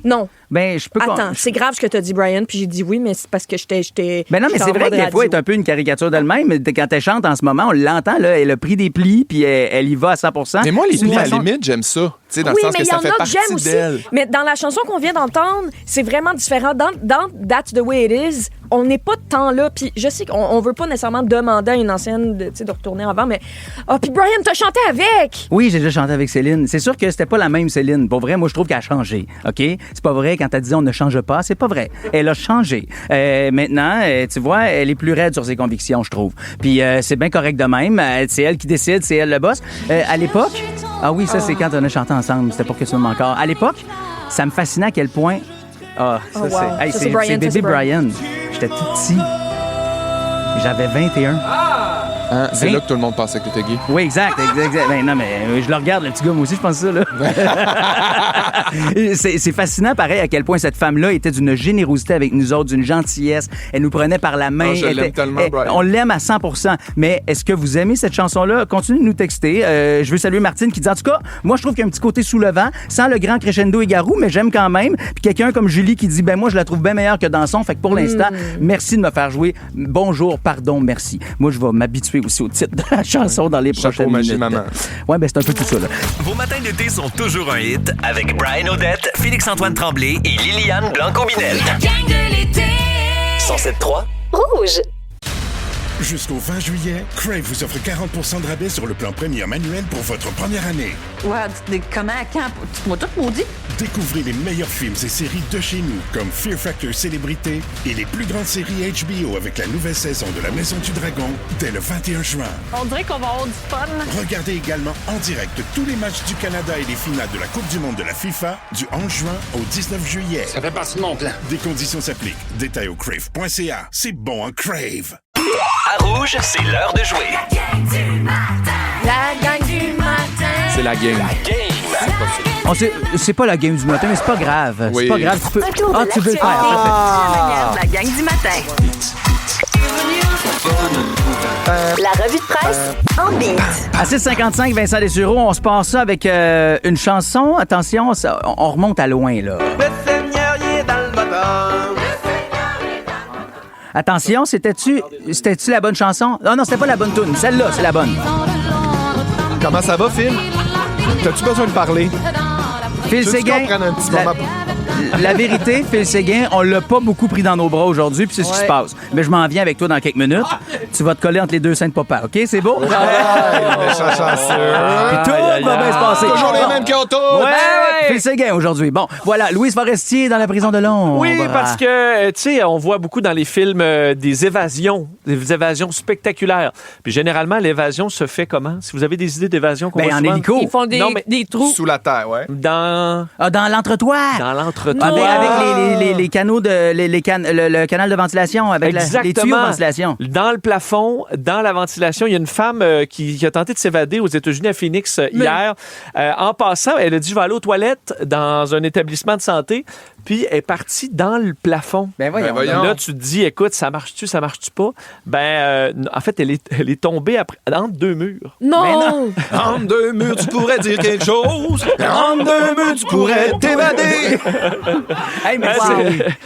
Non. Ben, je peux Attends, c'est grave ce que tu as dit, Brian, puis j'ai dit oui, mais c'est parce que j'étais. Ben non, mais c'est vrai que des fois, elle est un peu une caricature d'elle-même. Mais quand elle chante en ce moment, on l'entend, là, elle a pris des plis, puis elle y va à 100%. Mais moi, les plis, à la limite, j'aime ça. Tu sais, dans le sens que ça fait partie d'elle. Mais dans la chanson qu'on vient d'entendre, c'est vraiment différent. Dans That's the Way It Is, on n'est pas tant là. Puis je sais qu'on veut pas nécessairement demander à une ancienne de retourner avant, mais... puis Brian, t'as chanté avec! Oui, j'ai déjà chanté avec Céline. C'est sûr que c'était pas la même Céline. Pour vrai, moi, je trouve qu'elle a changé. OK? C'est pas vrai quand elle disait on ne change pas. C'est pas vrai. Elle a changé. Maintenant, tu vois, elle est plus raide sur ses convictions, je trouve. Puis c'est bien correct de même. C'est elle qui décide, c'est elle le boss. À l'époque... Ah oui, ça, c'est quand on a chanté ensemble. C'était pour que ça me encore. À l'époque, ça me fascinait à quel point... c'est bébé Brian. J'étais tout petit. J'avais 21. C'est là que tout le monde pensait que t'étais gay. Oui, exact. Ben, non, mais je le regarde, le petit gars, moi aussi, je pense ça, là. C'est fascinant, pareil, à quel point cette femme-là était d'une générosité avec nous autres, d'une gentillesse. Elle nous prenait par la main. Je l'aime tellement, Brian. On l'aime à 100%. Mais est-ce que vous aimez cette chanson-là? Continuez de nous texter. Je veux saluer Martine qui dit, en tout cas, moi, je trouve qu'il y a un petit côté soulevant, sans le grand crescendo égarou, mais j'aime quand même. Puis quelqu'un comme Julie qui dit, ben moi, je la trouve bien meilleure que dans son. Fait que pour l'instant, merci de me faire jouer. Bonjour, pardon, merci. Moi, je vais m'habituer aussi au titre de la chanson dans les prochaines minutes. Maman. Ouais, ben c'est un peu tout ça, là. Vos matins d'été sont toujours un hit avec Brian Odette, Félix-Antoine Tremblay et Liliane Blanco-Binette. La gang de l'été. 107.3 Rouge. Jusqu'au 20 juillet, Crave vous offre 40% de rabais sur le plan premium annuel pour votre première année. Ouais, comment, quand? Tu m'as tout maudit? Découvrez les meilleurs films et séries de chez nous, comme Fear Factor Célébrité et les plus grandes séries HBO avec la nouvelle saison de La Maison du Dragon dès le 21 juin. On dirait qu'on va avoir du fun. Regardez également en direct tous les matchs du Canada et les finales de la Coupe du monde de la FIFA du 11 juin au 19 juillet. Ça fait partie de mon plan. Des conditions s'appliquent. Détails au crave.ca. C'est bon en Crave. À Rouge, c'est l'heure de jouer. La gang du matin. La gang du matin. C'est la game. C'est pas la game du matin, mais c'est pas grave. Oui. C'est pas grave. Tu peux... Retour de tu veux le faire. La gang du matin. La revue de presse en beat. À 6h55, Vincent Dessureau, on se passe ça avec une chanson. Attention, on remonte à loin, là. Le Seigneur, il est dans le moteur. Attention, c'était-tu la bonne chanson? Non, c'était pas la bonne tune. Celle-là, c'est la bonne. Comment ça va, Phil? T'as-tu besoin de parler? Phil Séguin, un petit moment? la vérité, Phil Séguin, on l'a pas beaucoup pris dans nos bras aujourd'hui, puis c'est ce qui se passe. Mais je m'en viens avec toi dans quelques minutes. Tu vas te coller entre les deux seins de papa, OK? C'est beau? Puis tout va bien se passer. Toujours les mêmes qui autour! Ouais, Phil Séguin aujourd'hui. Bon, voilà, Louise Forestier dans la prison de Londres. Oui, parce que, tu sais, on voit beaucoup dans les films des évasions spectaculaires. Puis généralement, l'évasion se fait comment? Si vous avez des idées d'évasion qu'on voit en souvent? hélico. Ils font des trous. Sous la terre, ouais. Dans l'entretoit. Dans l'entretoit. Avec les canaux le canal de ventilation, avec les tuyaux de ventilation. Dans le plafond. plafond, dans la ventilation. Il y a une femme qui a tenté de s'évader aux États-Unis, à Phoenix, hier. En passant, elle a dit, je vais aller aux toilettes dans un établissement de santé. Puis, elle est partie dans le plafond. Ben voyons. Là, tu te dis, écoute, ça marche-tu, ça marche-tu pas? En fait, elle est tombée entre deux murs. Non! Entre deux murs, tu pourrais dire quelque chose. Entre deux murs, tu pourrais t'évader. Hey, mais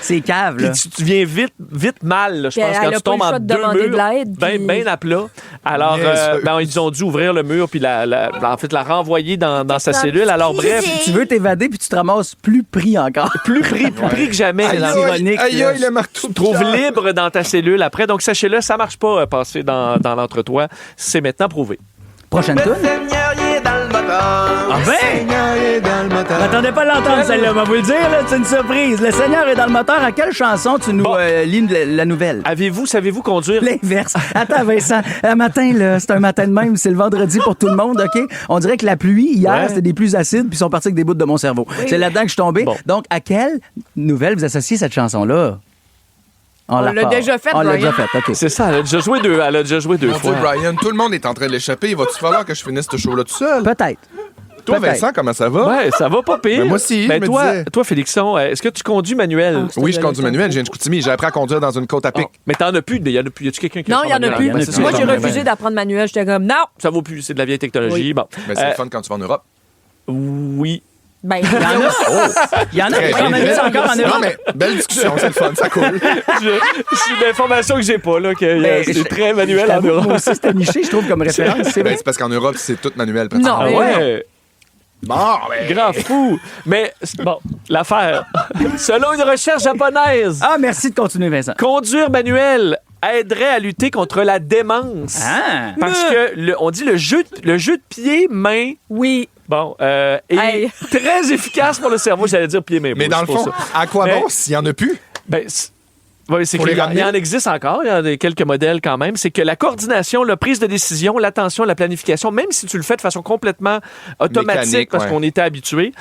c'est cave, là. Puis tu viens vite mal, là, je pense, Elle quand a tu pas tombes le choix entre de deux demander murs, de l'aide, puis- ben à plat. Alors, ils ont dû ouvrir le mur puis la renvoyer dans sa cellule. Alors, bref, Tu veux t'évader puis tu te ramasses plus pris encore. plus pris que jamais. Aïe, là. aïe, aïe, aïe, le marteau. Tu te trouves libre dans ta cellule après. Donc, sachez-le, ça marche pas passer dans l'entretoit. C'est maintenant prouvé. Prochaine Le tour. Seigneur y est dans le moteur. Ah ben! M'attendais pas à l'entendre, celle-là, on va vous le dire, là, c'est une surprise. Le Seigneur est dans le moteur. À quelle chanson tu nous lis la nouvelle? Savez-vous conduire? L'inverse. Attends, Vincent, un matin, là, c'est un matin de même, c'est le vendredi pour tout le monde, OK? On dirait que la pluie, hier, c'était des pluies acides, puis ils sont partis avec des bouts de mon cerveau. C'est là-dedans que je suis tombé. Bon. Donc, à quelle nouvelle vous associez cette chanson-là? On l'a déjà fait, On l'a Brian. déjà fait, OK. C'est ça, elle a déjà joué deux Mon fois. Dieu, Brian, tout le monde est en train de l'échapper. Il va-tu falloir que je finisse ce show-là tout seul? Peut-être. Toi, peut-être. Vincent, comment ça va? Ouais, ça va pas pire. Ben, moi aussi, Ben, je me toi, disais. toi, Félixon, est-ce que tu conduis manuel? Oui, je conduis manuel. J'ai une Chicoutimi. J'ai appris à conduire dans une côte à pic. Oh, mais t'en as plus. Y a-tu quelqu'un qui Non, il y en a manuel? plus. Ben, c'est ça. Moi, j'ai Ben, refusé d'apprendre manuel. J'étais comme, non! Ça vaut plus. C'est de la vieille technologie. Bon. Mais c'est le fun quand tu vas en Europe. Oui. Ben, Il y en a. Il y en a. Très On a bien. mis ça encore en Non, Europe. mais belle discussion, c'est le fun, ça coule. C'est l'information que j'ai pas, là, que Ben, c'est très manuel en J'avoue, Europe. moi aussi, c'était niché, je trouve, comme référence. C'est Ben, vrai. c'est parce qu'en Europe, c'est tout manuel. Non, Ah mais ouais. Bon, ben. Grand fou. Mais, bon, l'affaire. Selon une recherche japonaise, Ah, merci de continuer, Vincent. conduire manuel aiderait à lutter contre la démence. Ah! Parce que, on dit le jeu de pied-main, oui. bon, est Hey. très efficace pour le cerveau. J'allais dire pied-main. Mais dans le fond, à quoi Mais- bon s'il n'y en a plus? Ben, oui, c'est Pour les qu'il ramener? en existe encore, il y en a quelques modèles quand même. C'est que la coordination, la prise de décision, l'attention, la planification, même si tu le fais de façon complètement automatique Mécanique, parce ouais. qu'on était habitué,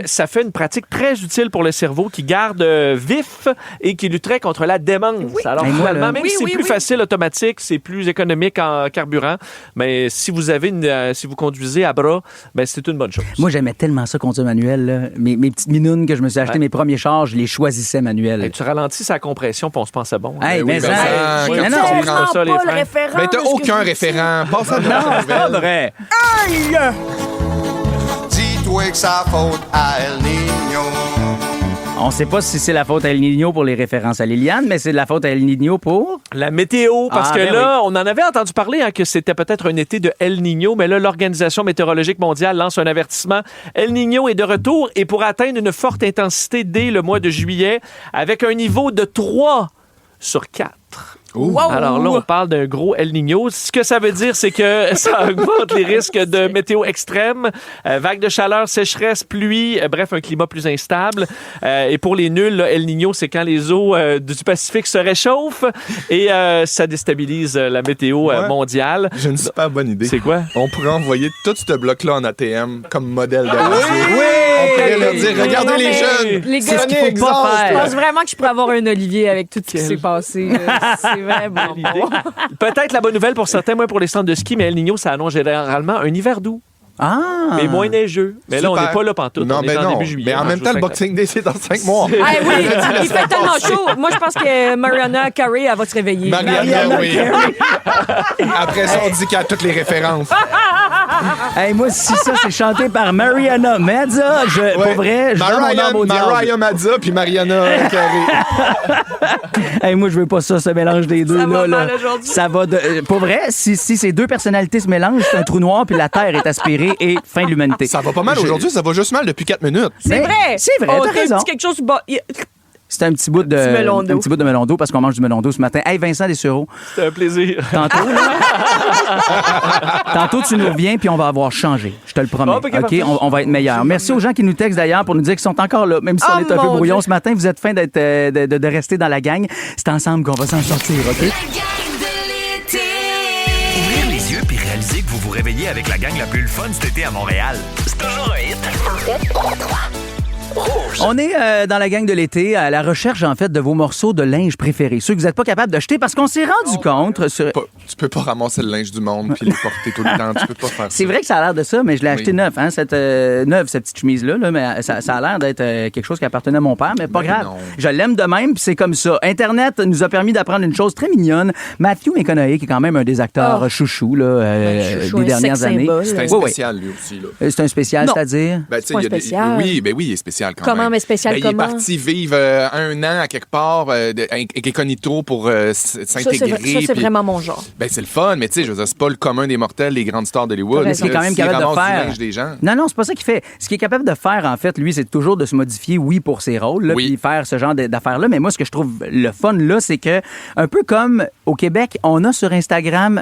ça fait une pratique très utile pour le cerveau qui garde vif et qui lutterait contre la démence. Alors Mais moi, finalement, là- même Oui, si c'est oui, plus oui. facile automatique, c'est plus économique en carburant, mais si vous avez si vous conduisez à bras, ben c'est une bonne chose. Moi, j'aimais tellement ça, conduire manuel. Là. Mes petites minounes que je me suis acheté, Ouais. mes premiers chars, je les choisissais manuels. Hey, tu ralentis sa compression, puis on se pensait bon. Hey, oui, mais Vincent, ça, quand non, tu non, comprends Tellement ça, les pas freins. le référent. Ben, t'as de ce que aucun vous référent. Passe à non, c'est pas vrai. Dis-toi que ça faute à El Niño. On sait pas si c'est la faute à El Niño pour les références à Liliane, mais c'est de la faute à El Niño pour... La météo, parce Ah, que ben là, on en avait entendu parler que c'était peut-être un été de El Niño, mais là, l'Organisation météorologique mondiale lance un avertissement. El Niño est de retour et pour atteindre une forte intensité dès le mois de juillet, avec un niveau de 3 sur 4. Wow. Alors là, on parle d'un gros El Niño. Ce que ça veut dire, c'est que ça augmente les risques de météo extrême, vagues de chaleur, sécheresse, pluie, bref, un climat plus instable. Et pour les nuls, là, El Niño, c'est quand les eaux du Pacifique se réchauffent et ça déstabilise la météo Ouais. mondiale. J'ai une super bonne idée. C'est quoi? On pourrait envoyer tout ce bloc-là en ATM comme modèle de Oui! radio. On pourrait leur dire, regardez Non, les mais jeunes. les gars, C'est ce qu'il faut Prenez pas exemple. Je faire. pense vraiment que je pourrais avoir un Olivier avec tout ce qui s'est passé. C'est vraiment L'idée. bon. Peut-être la bonne nouvelle pour certains, moins pour les centres de ski, mais El Niño, ça annonce généralement un hiver doux, Ah! mais moins neigeux. Mais là, on Super. n'est pas là pantoute. Non, on est ben en non. début juillet. Mais en même temps, le Boxing Day, c'est dans 5 mois. Ah oui, il fait tellement chaud. Moi, je pense que Mariana Carey, elle va se réveiller. Mariana, oui. Après ça, on dit qu'il y a toutes les références. Hey, moi, si ça, c'est chanté par Mariana Mazza, pour vrai, je donne mon âme au diable. Mariah Mazza puis Mariana Carey. Hey, moi, je veux pas ça, ce mélange des deux. Ça va là, mal là. aujourd'hui. Ça va de... Pour vrai, si ces deux personnalités se mélangent, c'est un trou noir, puis la Terre est aspirée et fin de l'humanité. Ça va pas mal Je- aujourd'hui, ça va juste mal depuis 4 minutes. C'est Mais- vrai. c'est vrai, On t'as te raison. dit quelque chose. C'est un petit bout de Petit melon d'eau. un petit bout de melon d'eau parce qu'on mange du melon d'eau ce matin. Hey, Vincent Dessureau, C'est un plaisir. tantôt, là, tantôt, tu nous reviens, puis on va avoir changé. Je te le promets. Ah, ok, OK? parfait. On va être meilleur. Merci aux gens qui nous textent d'ailleurs pour nous dire qu'ils sont encore là, même si on Oh, est un peu mon brouillon Dieu. ce matin. Vous êtes fin d'être, de rester dans la gang. C'est ensemble qu'on va s'en sortir, OK? Ouvrir les yeux puis réaliser que vous vous réveillez avec la gang la plus le fun cet été à Montréal. C'est toujours un hit. On est dans la gang de l'été à la recherche, en fait, de vos morceaux de linge préférés. Ceux que vous n'êtes pas capable d'acheter parce qu'on s'est rendu compte... Tu peux pas ramasser le linge du monde puis les porter tout le temps. Tu peux pas faire ça. C'est vrai que ça a l'air de ça, mais je l'ai acheté neuf, hein, cette petite chemise-là. Là, mais ça a l'air d'être quelque chose qui appartenait à mon père, mais pas grave. Non. Je l'aime de même, puis c'est comme ça. Internet nous a permis d'apprendre une chose très mignonne. Matthew McConaughey, qui est quand même un des acteurs chouchous là, chouchou, des un dernières sex années. symbol. C'est un spécial, lui aussi. Là. C'est un spécial, c'est-à-dire? Ben, tu sais, Pas il y a spécial. Oui, il est spécial quand même. Comment, mais spécial Ben, comment? Il est parti vivre 1 an à quelque part, incognito pour s'intégrer. Ça, c'est puis- vraiment mon genre. Ben, c'est le fun, mais tu sais, je veux dire, c'est pas le commun des mortels, les grandes stars d'Hollywood. Ce qui est quand même S'il capable de ramasse du faire. linge des gens. Non, c'est pas ça qu'il fait. Ce qu'il est capable de faire, en fait, lui, c'est toujours de se modifier, oui, pour ses rôles, là, Oui. puis faire ce genre d'affaires-là. Mais moi, ce que je trouve le fun, là, c'est que, un peu comme au Québec, on a sur Instagram,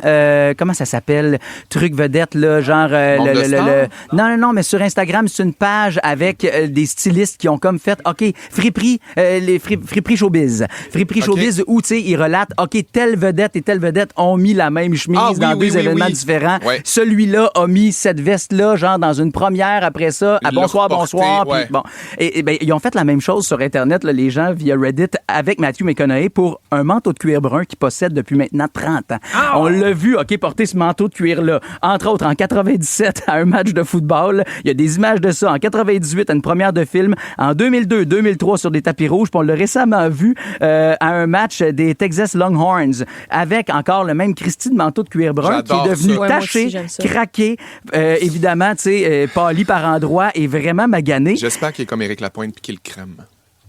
comment ça s'appelle? Truc vedette, là, genre... Monde de stars? Non, mais sur Instagram, c'est une page avec des stylistes qui ont comme fait, OK, friperie, les friperie showbiz. Friperie OK. showbiz où, tu sais, ils relatent, OK, telle vedette et telle vedette ont mis la même chemise Ah, oui, dans oui, deux oui, événements oui. différents. Ouais. Celui-là a mis cette veste-là, genre dans une première après ça, à Il l'a bonsoir, reporté, bonsoir. Puis ouais. bon. Et ben, ils ont fait la même chose sur Internet, là, les gens, via Reddit, avec Matthew McConaughey pour un manteau de cuir brun qu'il possède depuis maintenant 30 ans. On l'a vu, OK, porter ce manteau de cuir-là. Entre autres, en 97, à un match de football. Il y a des images de ça. En 98, à une première de film. En 2002, 2003, sur des tapis rouges. Puis on l'a récemment vu à un match des Texas Longhorns avec encore le même Christy de manteau de cuir brun qui J'adore est devenu ça. Ouais, moi taché, aussi, j'aime ça. craqué, évidemment, tu sais, pâli par endroits et vraiment magané. J'espère qu'il est comme Éric Lapointe puis qu'il crème.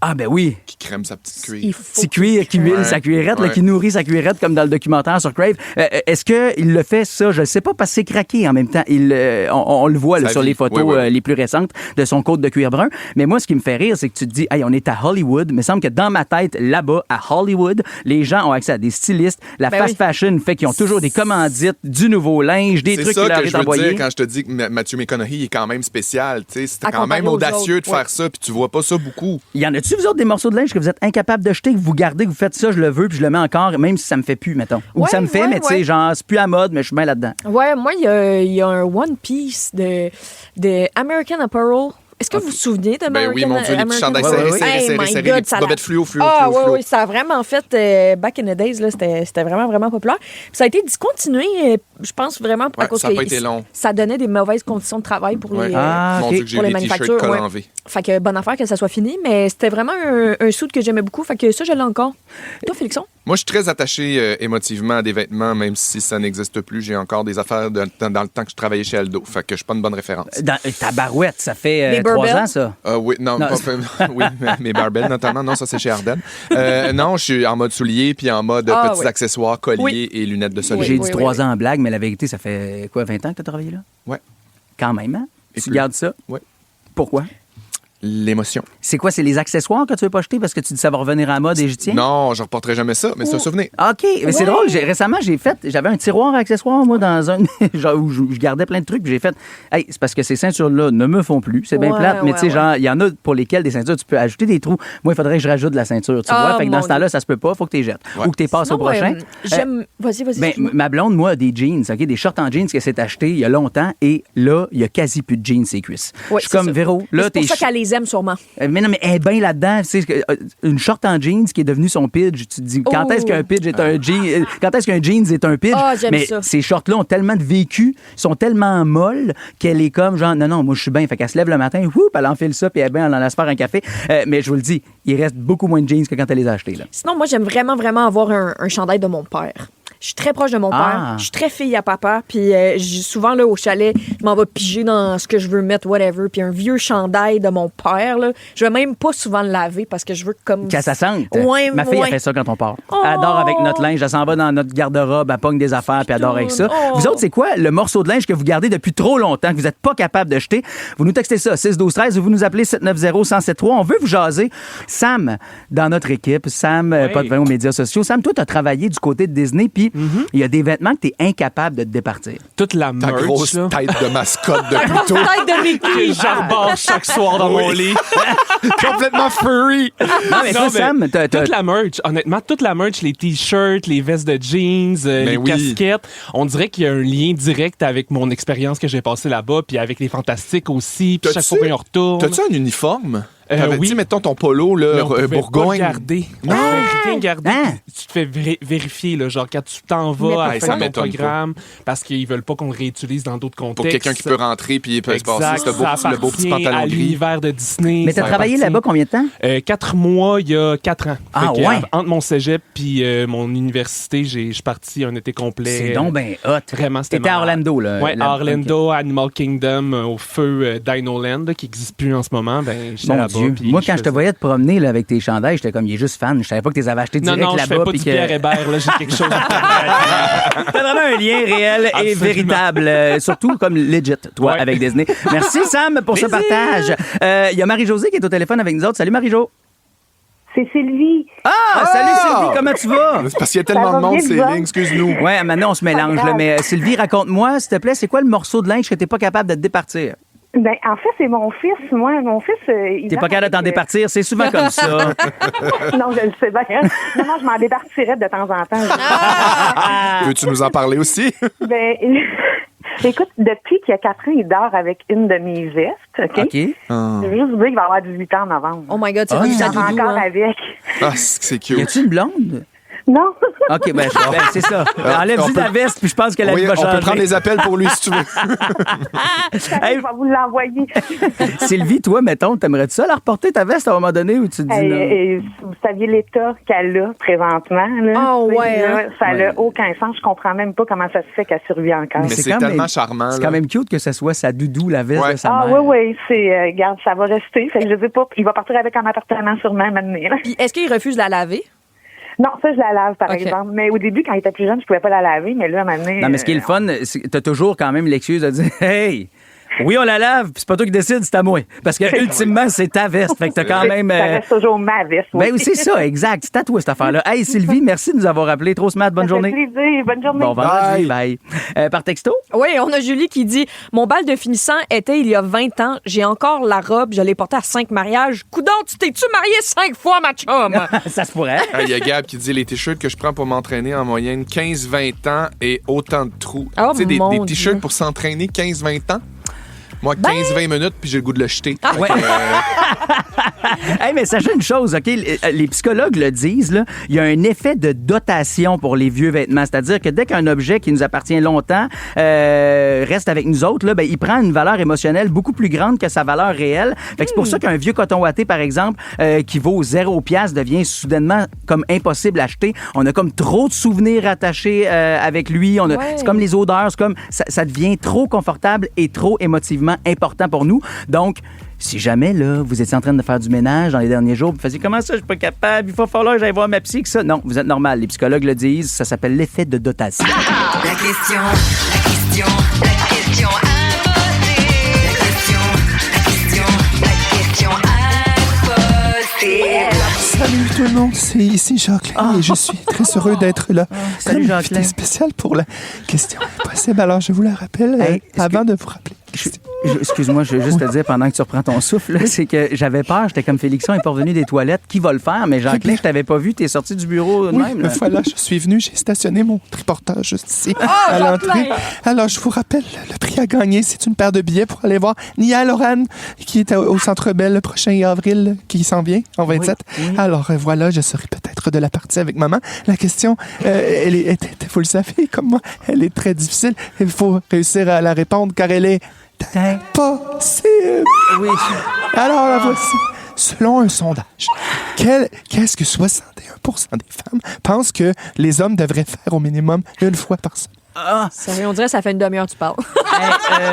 Ah ben oui. Qu'il crème sa petite cuir. Il faut Petit cuir qui huile Ouais. sa cuirette, là, Ouais. qui nourrit sa cuirette comme dans le documentaire sur Crave. Est-ce qu'il le fait, ça? Je ne sais pas, parce que c'est craqué en même temps. On le voit là, Ça sur vit. les photos Oui, oui. les plus récentes de son côte de cuir brun. Mais moi, ce qui me fait rire, c'est que tu te dis, hey, on est à Hollywood. Il me semble que dans ma tête, là-bas, à Hollywood, les gens ont accès à des stylistes. La Ben fast oui. fashion fait qu'ils ont toujours des commandites, du nouveau linge, des C'est trucs ça qui leur que est je veux envoyé. dire quand je te dis que Matthew McConaughey est quand même spécial. Tu sais, c'était À quand même comparer aux audacieux autres, de faire ça, puis tu vois pas ça beaucoup. Y en a-tu, vous autres, des morceaux de linge que vous êtes incapables de jeter, que vous gardez, que vous faites ça, je le veux, puis je le mets encore, même si ça me fait plus, mettons. Ou Ouais, ça me fait, ouais, mais tu sais, ouais. genre, c'est plus à mode, mais je suis bien là-dedans. Ouais, moi, il y a un One Piece de American Apparel. Est-ce que vous vous souvenez de Ben oui, mon Dieu, les petits chandails serrés, Hey, serrés, my serrés, God, les petites ça bobettes fluo. Ah oui, ça a vraiment fait, back in the days, là, c'était vraiment, vraiment populaire. Puis ça a été discontinué, je pense vraiment à Ouais, cause ça a que pas été long. ça donnait des mauvaises conditions de travail pour Ouais. les... Ah, Mon ok. Dieu, que j'ai pour eu les des t-shirts manufactures, ouais. collants V. Fait que bonne affaire que ça soit fini, mais c'était vraiment un suit que j'aimais beaucoup. Fait que ça, je l'ai encore. Toi, Félixon? Moi, je suis très attaché émotivement à des vêtements, même si ça n'existe plus. J'ai encore des affaires dans le temps que je travaillais chez Aldo. Fait que je suis pas une bonne référence. Dans ta barouette, ça fait Les 3 Burberry? ans, ça. Oui, non, Non, oui, mes barbelles notamment. Non, ça c'est chez Ardennes. Non, je suis en mode soulier puis en mode Ah, petits oui. accessoires, colliers Oui. et lunettes de soleil. J'ai oui, dit oui, 3 oui. ans en blague, mais la vérité, ça fait quoi, 20 ans que tu as travaillé là? Ouais. Quand même, hein? Et Tu plus. gardes ça? Ouais. Pourquoi? L'émotion. C'est quoi? C'est les accessoires que tu veux pas jeter parce que tu dis ça va revenir à la mode et j'y tiens? Non, je reporterai jamais ça, mais c'est un souvenir. OK, mais c'est Ouais. drôle. Récemment, j'avais un tiroir à accessoires, moi, dans un. genre, où je gardais plein de trucs. Puis j'ai fait, hey, c'est parce que ces ceintures-là ne me font plus. C'est bien Ouais, plate, mais ouais, tu sais, ouais. genre, il y en a pour lesquelles des ceintures, tu peux ajouter des trous. Moi, il faudrait que je rajoute de la ceinture, tu Ah, vois. Fait que dans mon ce temps-là, ça se peut pas. Faut que tu les jettes. Ouais. Ou que tu passes au Sinon, prochain. j'aime... Vas-y. Ben, excuse-moi. ma blonde, moi, a des jeans, OK? Des shorts en jeans qu'elle s'est acheté il y a longtemps. Et là, il y a quasi plus de jeans, ses cuisses. Ouais, je suis c'est comme, ça. Véro, Mais là, c'est pour ça qu'elle les aime sûrement. mais non, mais elle est bien là-dedans. Tu sais, une short en jeans qui est devenue son pidge. Tu te dis, quand Oh. est-ce qu'un pidge est un jean? Quand est-ce qu'un jeans est un pidge? Ah, j'aime mais ça. ces shorts-là ont tellement de vécu, sont tellement molles qu'elle est comme genre, non, moi je suis bien. Fait qu'elle se lève le matin, elle enfile ça, puis elle est bien, elle en laisse faire un café. Mais je vous le dis, il reste beaucoup moins de jeans que quand elle les a achetés. Là. Sinon, moi, j'aime vraiment, vraiment avoir un chandail de mon père. Je suis très proche de mon Ah. père. Je suis très fille à papa. Puis souvent, là, au chalet, je m'en vais piger dans ce que je veux mettre, whatever. Puis un vieux chandail de mon père, là, je vais même pas souvent le laver parce que je veux comme... Qu'à ça sente. Ouais, Ma fille, ouais. elle fait ça quand on part. Oh. Elle adore avec notre linge. Elle s'en va dans notre garde-robe, elle pogne des affaires, puis elle adore avec ça. Oh. Vous autres, c'est quoi le morceau de linge que vous gardez depuis trop longtemps, que vous n'êtes pas capable de jeter? Vous nous textez ça, 6-12-13, ou vous nous appelez 790-1073. On veut vous jaser. Sam, dans notre équipe, Sam, pas de vin aux médias sociaux. Sam, toi, tu as travaillé du côté de Disney, puis il y a des vêtements que tu es incapable de te départir. Toute la Ta merch, grosse là, tête de mascotte de plutôt. Tête de Mickey. que j'arbore chaque soir dans mon lit. Complètement furry. Non, mais toi, Sam, toute la merch, honnêtement, toute la merch, les t-shirts, les vestes de jeans, les oui. casquettes, on dirait qu'il y a un lien direct avec mon expérience que j'ai passée là-bas, puis avec les Fantastiques aussi, puis chaque fois qu'on retourne. T'as-tu un uniforme? T'avais dit, mettons, ton polo, là, Mais on pouvait Bourgogne. pas le garder. Non. On pouvait rien garder. Hein? Tu te fais vérifier, là, genre quand tu t'en Mais vas à pourquoi? faire Ça ton m'étonne programme, parce qu'ils veulent pas qu'on le réutilise dans d'autres contextes. Pour quelqu'un qui peut rentrer puis il peut se passer Exact, le beau petit ça pantalon appartient à gris. l'univers de Disney. Mais t'as ça travaillé appartient- là-bas combien de temps? 4 mois, il y a 4 ans. Ah, Fait que, ouais? entre mon cégep puis mon université, je suis parti un été complet. C'est donc ben hot. Vraiment, c'était T'étais à malade. Orlando, là. Ouais, à Orlando, Animal Kingdom, au feu Dino Land, qui n'existe plus en ce moment. Ben, j'étais Mon là-bas. Dieu. puis Moi, quand je te faisais- voyais te promener là, avec tes chandails, j'étais comme, il est juste fan. Je savais pas que tu les avais achetés Non, direct non, je fais là-bas. pas puis du que... Pierre Hébert, là, j'ai quelque chose T'as vraiment un lien réel et Absolument. véritable, surtout comme legit, toi, Ouais. avec Disney. Merci, Sam, pour ce partage. Il y a Marie-Josée qui est au téléphone avec nous autres. Salut, Marie-Jo. C'est Sylvie. Ah! Salut, Sylvie, comment tu vas? C'est parce qu'il y a tellement Ça de va monde, bien, ces vous lignes, excuse-nous. Ouais, maintenant, on se mélange, là. Mais Sylvie, raconte-moi, s'il te plaît, c'est quoi le morceau de linge que t'es pas capable de te départir? Ben, en fait, c'est mon fils. Moi, mon fils, il T'es pas dort capable de t'en avec, départir, c'est souvent comme ça. Non, je le sais bien. Non, je m'en départirais de temps en temps. Veux-tu nous en parler aussi? Ben, écoute, depuis qu'il y a 4 ans, il dort avec une de mes vestes, OK? OK. Je veux juste vous dire qu'il va avoir 18 ans en novembre. Oh my God, c'est Ah, rendu Il sa dort doudou. encore hein. avec. Ah, c'est Y cute. a-tu une blonde? Non. OK, ben c'est ça. Enlève-y on peut- ta veste, puis je pense que la Oui, vie va on changer. peut prendre les appels pour lui si tu veux. Hey. Je vais vous l'envoyer. Sylvie, toi, mettons, t'aimerais-tu ça la reporter ta veste à un moment donné où tu te dis non? Vous saviez l'état qu'elle a présentement. Là. Ah, Tu sais, ouais, là, hein? ça n'a Ouais. aucun sens. Je comprends même pas comment ça se fait qu'elle survit encore. Mais c'est quand tellement même- charmant. C'est là. quand même cute que ce soit sa doudou, la veste Ouais. de sa Ah mère. oui, c'est regarde, ça va rester. Fait que je sais pas. Il va partir avec un appartement sûrement maintenant. Là. Puis est-ce qu'il refuse de la laver? Non, ça je la lave par Ok. exemple. Mais au début, quand il était plus jeune, je pouvais pas la laver, mais là maintenant. Non, mais ce qui est le fun, c'est que t'as toujours quand même l'excuse de dire hey! Oui, on la lave, puis c'est pas toi qui décide, c'est à moi. Parce que, ultimement, c'est ta veste. Fait que t'as quand même. Ça reste toujours ma veste. Ben oui, oui, c'est ça, exact. C'est à toi, cette affaire-là. Hey, Sylvie, merci de nous avoir appelés. Trop smart, bonne Ça fait journée. plaisir. Bonne journée. Bon vendredi, bye. Par texto? Oui, on a Julie qui dit Mon bal de finissant était il y a 20 ans. J'ai encore la robe. Je l'ai portée à 5 mariages. Coudon, tu t'es-tu marié 5 fois, ma chum? Ça se pourrait. Ah, il y a Gab qui dit les t-shirts que je prends pour m'entraîner en moyenne 15-20 ans et autant de trous. Oh, tu sais, des mon t-shirts Dieu. pour s'entraîner 15-20 ans. Moi, 15-20 minutes, puis j'ai le goût de le jeter. Ouais. Hey, mais sachez une chose, OK? Les psychologues le disent, là, il y a un effet de dotation pour les vieux vêtements. C'est-à-dire que dès qu'un objet qui nous appartient longtemps reste avec nous autres, là, ben, il prend une valeur émotionnelle beaucoup plus grande que sa valeur réelle. Fait que c'est pour ça qu'un vieux coton watté, par exemple, qui vaut 0 piastre, devient soudainement comme impossible à acheter. On a comme trop de souvenirs attachés avec lui. Ouais. C'est comme les odeurs, c'est comme ça devient trop confortable et trop émotivement important pour nous. Donc, si jamais, là, vous étiez en train de faire du ménage dans les derniers jours, vous faisiez comment ça, je suis pas capable, il faut falloir que j'aille voir ma psy, que ça. Non, vous êtes normal. Les psychologues le disent, ça s'appelle l'effet de dotation. La question à poser. La question à poser. Salut tout le monde, c'est ici Jacqueline et je suis très heureux d'être là. Salut, Comme Jacqueline. invité spécial pour la question impossible. Alors je vous la rappelle Hey, est-ce avant de vous rappeler. Excuse-moi, je veux juste te dire pendant que tu reprends ton souffle, là, c'est que j'avais peur, j'étais comme Félixon est pas revenu des toilettes, qui va le faire? Mais Jacqueline, je t'avais pas vu, t'es sorti du bureau de Oui, même. mais Là. voilà, je suis venu, j'ai stationné mon triporteur juste ici, Oh, à l'entrée. Jacqueline! Alors, je vous rappelle, le prix à gagner, c'est une paire de billets pour aller voir Nia Loran, qui est au Centre Bell le prochain avril, qui s'en vient, en 27. Oui. Alors, voilà, je serai peut-être de la partie avec maman. La question, vous le savez, comme moi, elle est très difficile. Il faut réussir à la répondre, car elle est impossible. Oui. Alors, la voici. Selon un sondage, qu'est-ce que 61% des femmes pensent que les hommes devraient faire au minimum une fois par semaine? Sérieux, on dirait que ça fait une demi-heure que tu parles.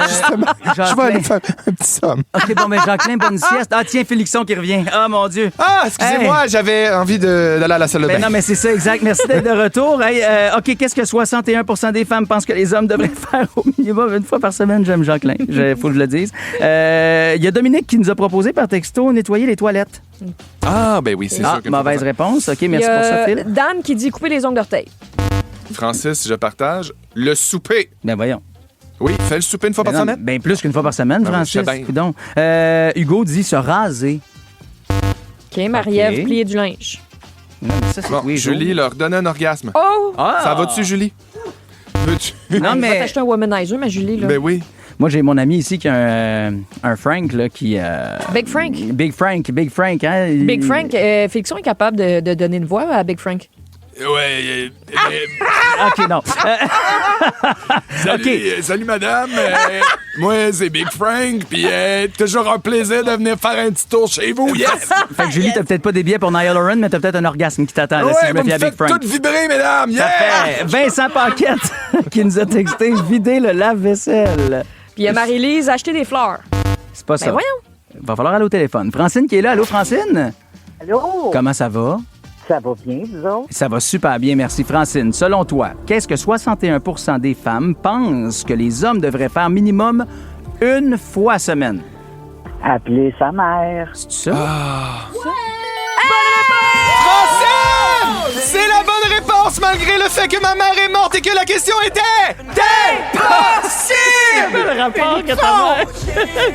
Justement, je vais aller faire un petit somme. OK, bon, mais Jacqueline, bonne sieste. Ah, tiens, Félixon qui revient. Ah, mon Dieu. Ah, excusez-moi, j'avais envie d'aller à la salle de bain. Ben non, mais c'est ça, exact. Merci d'être de retour. Hey, OK, qu'est-ce que 61% des femmes pensent que les hommes devraient faire au minimum une fois par semaine? J'aime Jacqueline. Faut que je le dise. Il y a Dominique qui nous a proposé par texto nettoyer les toilettes. Ah, ben oui, c'est sûr que... Mauvaise réponse. OK, Il y merci pour ça, a Phil. Dan qui dit couper les ongles d'orteil. Francis, je partage. Le souper. Ben voyons. Oui, fais le souper une fois par Ben non, semaine. ben plus qu'une fois par semaine, Ben oui, Francis. je sais bien. Coudonc. Hugo dit se raser. OK, Marie-Ève, OK. plier du linge. Non, mais ça, c'est Bon, tous les jours. Julie leur donne un orgasme. Oh! Ah! Ça va-tu, Julie? Veux-tu? Non, Je vais mais t'acheter un womanizer, ma Julie. Là. Ben oui. Moi, j'ai mon ami ici qui a un Frank, là, qui... Big Frank. Big Frank, hein? Big Frank, Félixon est capable de donner une voix à Big Frank. Ouais. OK, non. Salut, madame. Moi, c'est Big Frank. Puis, toujours un plaisir de venir faire un petit tour chez vous. Yes! Fait que Julie, t'as peut-être pas des billets pour Niall Horan, mais t'as peut-être un orgasme qui t'attend là, si je me fie à Big Frank. Tout vibrer, mesdames. Yeah! Parfait. Vincent Paquette qui nous a texté « Vider le lave-vaisselle ». Puis il y a Marie-Lise, acheter des fleurs. C'est pas ça. Ben voyons. Va falloir aller au téléphone. Francine qui est là. Allô, Francine? Allô? Comment ça va? Ça va bien, vous autres? Ça va super bien, merci. Francine, selon toi, qu'est-ce que 61 des femmes pensent que les hommes devraient faire minimum une fois semaine? Appeler sa mère. C'est ça? Francine! C'est la bonne réponse malgré le fait que ma mère est morte et que la question était... Impossible! Le rapport que ta mère...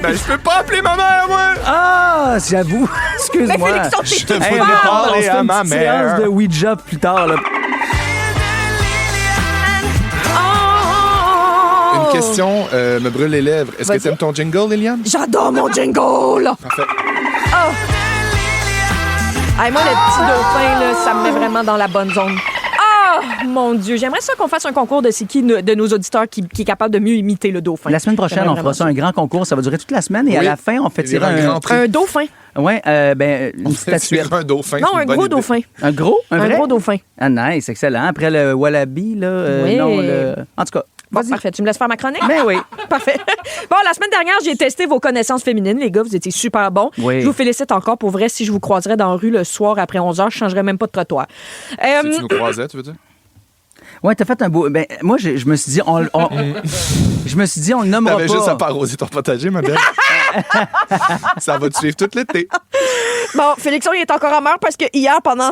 Ben, je peux pas appeler ma mère, moi! Ah, j'avoue. Excuse-moi. Mais Félixon, t'es tout voulais fort. parler à ma Une mère. séance de Ouija plus tard, là. Une question me brûle les lèvres. Est-ce que Vas-y. t'aimes ton jingle, Liliane? J'adore mon jingle! Parfait. Hey, moi, le petit dauphin, là, ça me met vraiment dans la bonne zone. Ah, mon Dieu, j'aimerais ça qu'on fasse un concours de c'est qui de nos auditeurs qui est capable de mieux imiter le dauphin. La semaine prochaine, on fera ça, un grand concours. Ça va durer toute la semaine et à Oui. la fin, on fait Il y aura tirer un grand prix. Un dauphin. Ouais, une statuette. Un dauphin. Non, c'est une un bonne gros idée. dauphin. Un gros? Un vrai? gros dauphin. Ah, nice, excellent. Après le wallaby, là. Oui. Non, le. En tout cas. Bon, parfait. Tu me laisses faire ma chronique? Ben oui. Parfait. Bon, la semaine dernière, j'ai testé vos connaissances féminines, les gars. Vous étiez super bons. Oui. Je vous félicite encore. Pour vrai, si je vous croiserais dans la rue le soir après 11h, je changerais même pas de trottoir. Si tu nous croisais, tu veux dire? Ouais, t'as fait un beau. Ben, moi, je me suis dit, je me suis dit, on le nommera T'avais pas. juste à pas arroser ton potager, ma belle. Ça va te suivre tout l'été. Bon, Félixon, il est encore amer parce que hier, pendant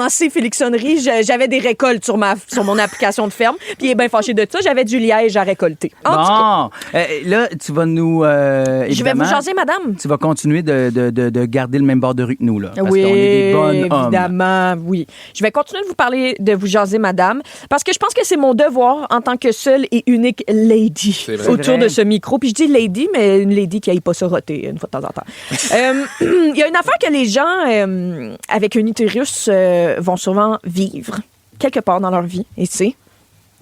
ses Félixonneries, j'avais des récoltes sur mon application de ferme. Puis il est bien fâché de ça. J'avais du liège à récolter. En tout cas, Bon, là, tu vas nous. je vais vous évidemment, jaser, madame. Tu vas continuer de garder le même bord de rue que nous, là. Parce Oui, qu'on est des bonnes hommes. évidemment, oui. Je vais continuer de vous parler, de vous jaser, madame, parce que je pense que c'est mon devoir en tant que seule et unique lady C'est vrai. autour de ce micro. Puis je dis lady, mais une lady qui n'aille pas se roter une fois de temps en temps. Il y a une affaire que les gens avec un utérus vont souvent vivre quelque part dans leur vie, et c'est...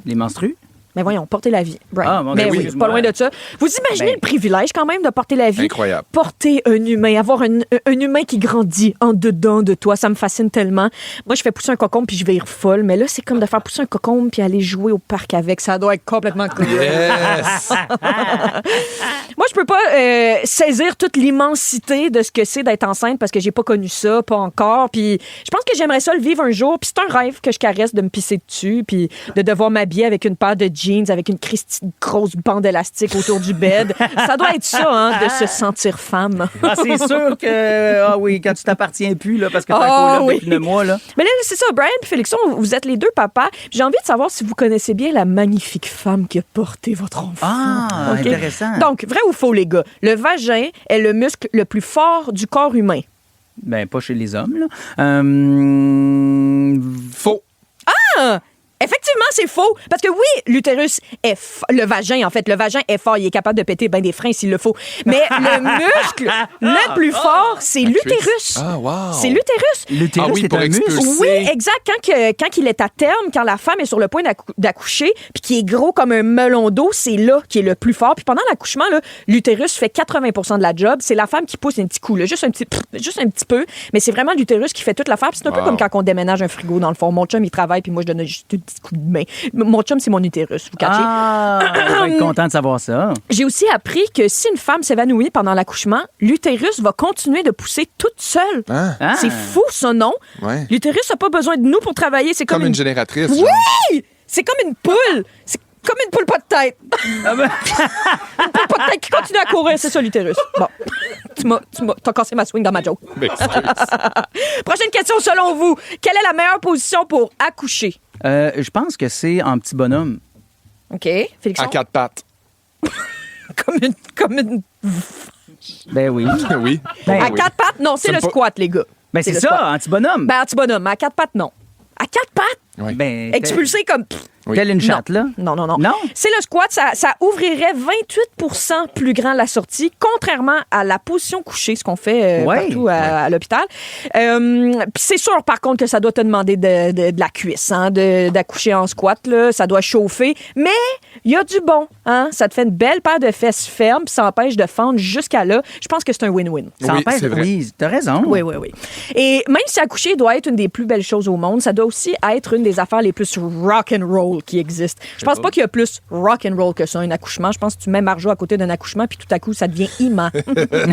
Les menstrues? Mais voyons, porter la vie. Brian. Ah, bon, mais ben oui, oui, c'est pas loin de ça. Vous imaginez Ben. le privilège quand même de porter la vie? Incroyable. Porter un humain, avoir un humain qui grandit en dedans de toi, ça me fascine tellement. Moi, je fais pousser un cocombe puis je vais rire folle, mais là, c'est comme de faire pousser un cocombe puis aller jouer au parc avec. Ça doit être complètement cool. Yes! Moi, je peux pas saisir toute l'immensité de ce que c'est d'être enceinte parce que j'ai pas connu ça, pas encore. Puis je pense que j'aimerais ça le vivre un jour. Puis c'est un rêve que je caresse de me pisser dessus puis de devoir m'habiller avec une paire de jeans, avec une grosse bande élastique autour du bed. Ça doit être ça, hein, de se sentir femme. Ah, c'est sûr que. Ah oui, quand tu t'appartiens plus, là, parce que t'as Ah, un coloc oui. depuis 9 mois, là. Mais là, c'est ça, Brian et Félixon, vous êtes les deux papas. J'ai envie de savoir si vous connaissez bien la magnifique femme qui a porté votre enfant. Ah, OK? intéressant. Donc, vrai ou faux, les gars? Le vagin est le muscle le plus fort du corps humain. Ben, pas chez les hommes, là. Faux. Ah! Effectivement, c'est faux. Parce que oui, l'utérus est le vagin, en fait, le vagin est fort. Il est capable de péter ben des freins s'il le faut. Mais le muscle le plus fort, c'est l'utérus. Ah, wow. C'est l'utérus. L'utérus, Ah oui, c'est pour un muscle. expulser. Oui, exact. Quand il est à terme, quand la femme est sur le point d'accoucher, puis qui est gros comme un melon d'eau, c'est là qui est le plus fort. Puis pendant l'accouchement, là, l'utérus fait 80% de la job. C'est la femme qui pousse un petit coup, là, juste un petit peu. Mais c'est vraiment l'utérus qui fait toute l'affaire. Puis c'est un peu Wow. comme quand on déménage un frigo, dans le fond. Mon chum, il travaille, puis moi, je donne juste un petit coup de main. Mon chum, c'est mon utérus. Vous catchez? Ah, on va être content de savoir ça. J'ai aussi appris que si une femme s'évanouit pendant l'accouchement, l'utérus va continuer de pousser toute seule. Hein? Ah. C'est fou, ça, non? Ouais. L'utérus n'a pas besoin de nous pour travailler. C'est Comme une génératrice. genre. Oui! C'est comme une poule. C'est comme une poule pas de tête. Ah ben, Une poule pas de tête qui continue à courir. C'est ça, l'utérus. Bon. T'as cassé ma swing dans ma joke. Prochaine question, selon vous. Quelle est la meilleure position pour accoucher? je pense que c'est en petit bonhomme. OK. Félixon? À quatre pattes. Comme une... Ben oui. Oui. Ben, À oui. quatre pattes? Non, c'est C'est le pas- squat, les gars. Ben c'est le ça, squat. en petit bonhomme. Ben, un petit bonhomme. À quatre pattes, non. À quatre pattes? Oui. Ben, Expulsé comme... Telle une chatte, là? Non. Non? C'est le squat, ça ouvrirait 28% plus grand la sortie, contrairement à la position couchée, ce qu'on fait partout à l'hôpital. Puis c'est sûr, par contre, que ça doit te demander de la cuisse, d'accoucher en squat, là. Ça doit chauffer, mais il y a du bon, hein? Ça te fait une belle paire de fesses fermes, puis ça empêche de fendre jusqu'à là. Je pense que c'est un win-win. Ça empêche, oui, t'as raison. Oui. Et même si accoucher doit être une des plus belles choses au monde, ça doit aussi être une des affaires les plus rock and roll qui existent. Je pense pas qu'il y a plus rock and roll que ça, un accouchement. Je pense que tu mets Marjo à côté d'un accouchement, puis tout à coup, ça devient immense. Italie!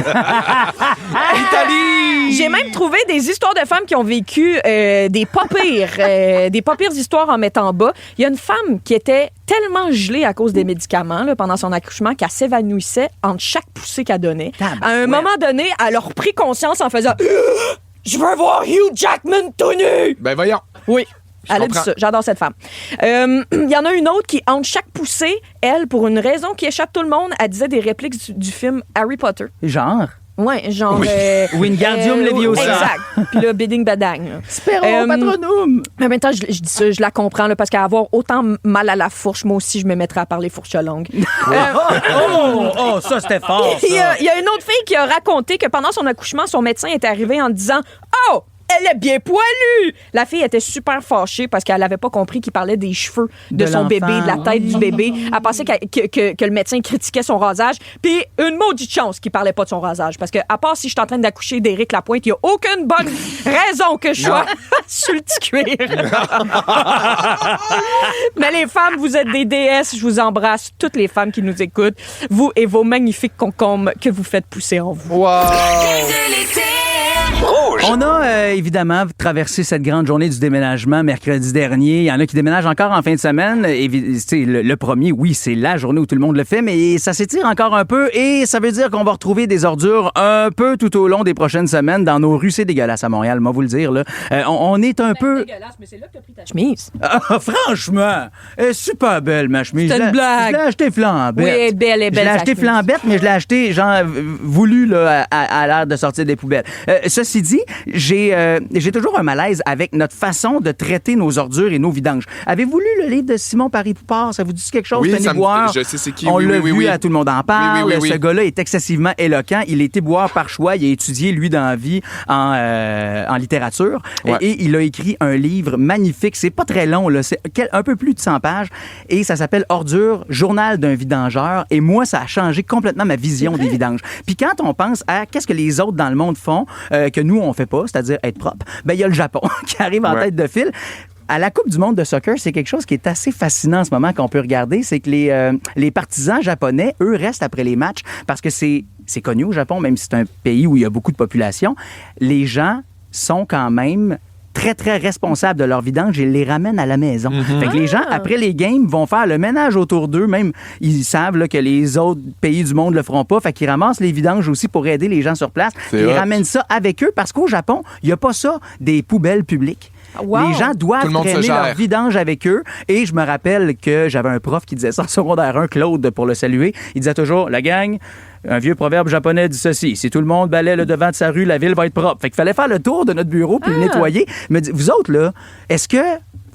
J'ai même trouvé des histoires de femmes qui ont vécu des pas pires histoires en mettant bas. Il y a une femme qui était tellement gelée à cause des médicaments là, pendant son accouchement qu'elle s'évanouissait entre chaque poussée qu'elle donnait. À un moment donné, elle a repris conscience en faisant « Je veux voir Hugh Jackman tout nu! » Ben voyons. Oui. Elle a dit ça. J'adore cette femme. Il y en a une autre qui, entre chaque poussée, elle, pour une raison qui échappe tout le monde, elle disait des répliques du film Harry Potter. Genre? Ouais, genre... Wingardium Leviosa. Exact. Puis là, Bidding Badang. Spero Patronum. Mais en même temps, je dis ça, je la comprends, là, parce qu'à avoir autant mal à la fourche, moi aussi, je me mettrais à parler fourche longue. Ça, c'était fort, ça. Il y a une autre fille qui a raconté que pendant son accouchement, son médecin est arrivé en disant « Oh! Elle est bien poilue! » La fille était super fâchée parce qu'elle n'avait pas compris qu'il parlait des cheveux de son bébé, de la tête du bébé. Elle pensait que le médecin critiquait son rasage. Puis une maudite chance qu'il parlait pas de son rasage. Parce que, à part si je suis en train d'accoucher d'Éric Lapointe, il n'y a aucune bonne raison que je sois sur le petit cuir. Mais les femmes, vous êtes des déesses. Je vous embrasse, toutes les femmes qui nous écoutent. Vous et vos magnifiques concombres que vous faites pousser en vous. Wow! On a évidemment traversé cette grande journée du déménagement mercredi dernier. Il y en a qui déménagent encore en fin de semaine. Le premier, oui, c'est la journée où tout le monde le fait, mais ça s'étire encore un peu et ça veut dire qu'on va retrouver des ordures un peu tout au long des prochaines semaines dans nos rues. C'est dégueulasse à Montréal, moi vous le dire. Là. On est un peu... dégueulasse, mais c'est là que t'as pris ta chemise. Franchement, elle est super belle, ma chemise. C'est une blague. Je l'ai acheté flambette. Oui, elle est belle, Je l'ai acheté flambette, mais je l'ai acheté, genre, voulu là, à l'heure de sortir des poubelles. Ceci dit, j'ai toujours un malaise avec notre façon de traiter nos ordures et nos vidanges. Avez-vous lu le livre de Simon Paris-Poupard? Ça vous dit quelque chose? Oui, c'est un éboueur. je sais c'est qui. On l'a vu, oui. à Tout le monde en parle. Oui. Ce gars-là est excessivement éloquent. Il est éboueur par choix. Il a étudié, lui, dans la vie en littérature. Ouais. Et il a écrit un livre magnifique. C'est pas très long, là. C'est un peu plus de 100 pages. Et ça s'appelle Ordures, journal d'un vidangeur. Et moi, ça a changé complètement ma vision des vidanges. Puis quand on pense à qu'est-ce que les autres dans le monde font, que nous, on fait pas, c'est-à-dire être propre, ben il y a le Japon qui arrive en tête de file. À la Coupe du monde de soccer, c'est quelque chose qui est assez fascinant en ce moment qu'on peut regarder. C'est que les partisans japonais, eux, restent après les matchs parce que c'est connu au Japon, même si c'est un pays où il y a beaucoup de population. Les gens sont quand même très, très responsables de leur vidange et les ramènent à la maison. Fait que les gens, après les games, vont faire le ménage autour d'eux. Même, ils savent là, que les autres pays du monde le feront pas. Fait qu'ils ramassent les vidanges aussi pour aider les gens sur place. Ils ramènent ça avec eux parce qu'au Japon, il n'y a pas ça, des poubelles publiques. Wow. Les gens doivent traîner leur vidange avec eux. Et je me rappelle que j'avais un prof qui disait ça en secondaire 1, Claude, pour le saluer. Il disait toujours, la gang, un vieux proverbe japonais dit ceci, si tout le monde balaie le devant de sa rue, la ville va être propre. Fait qu'il fallait faire le tour de notre bureau puis le nettoyer. Mais vous autres, là, est-ce que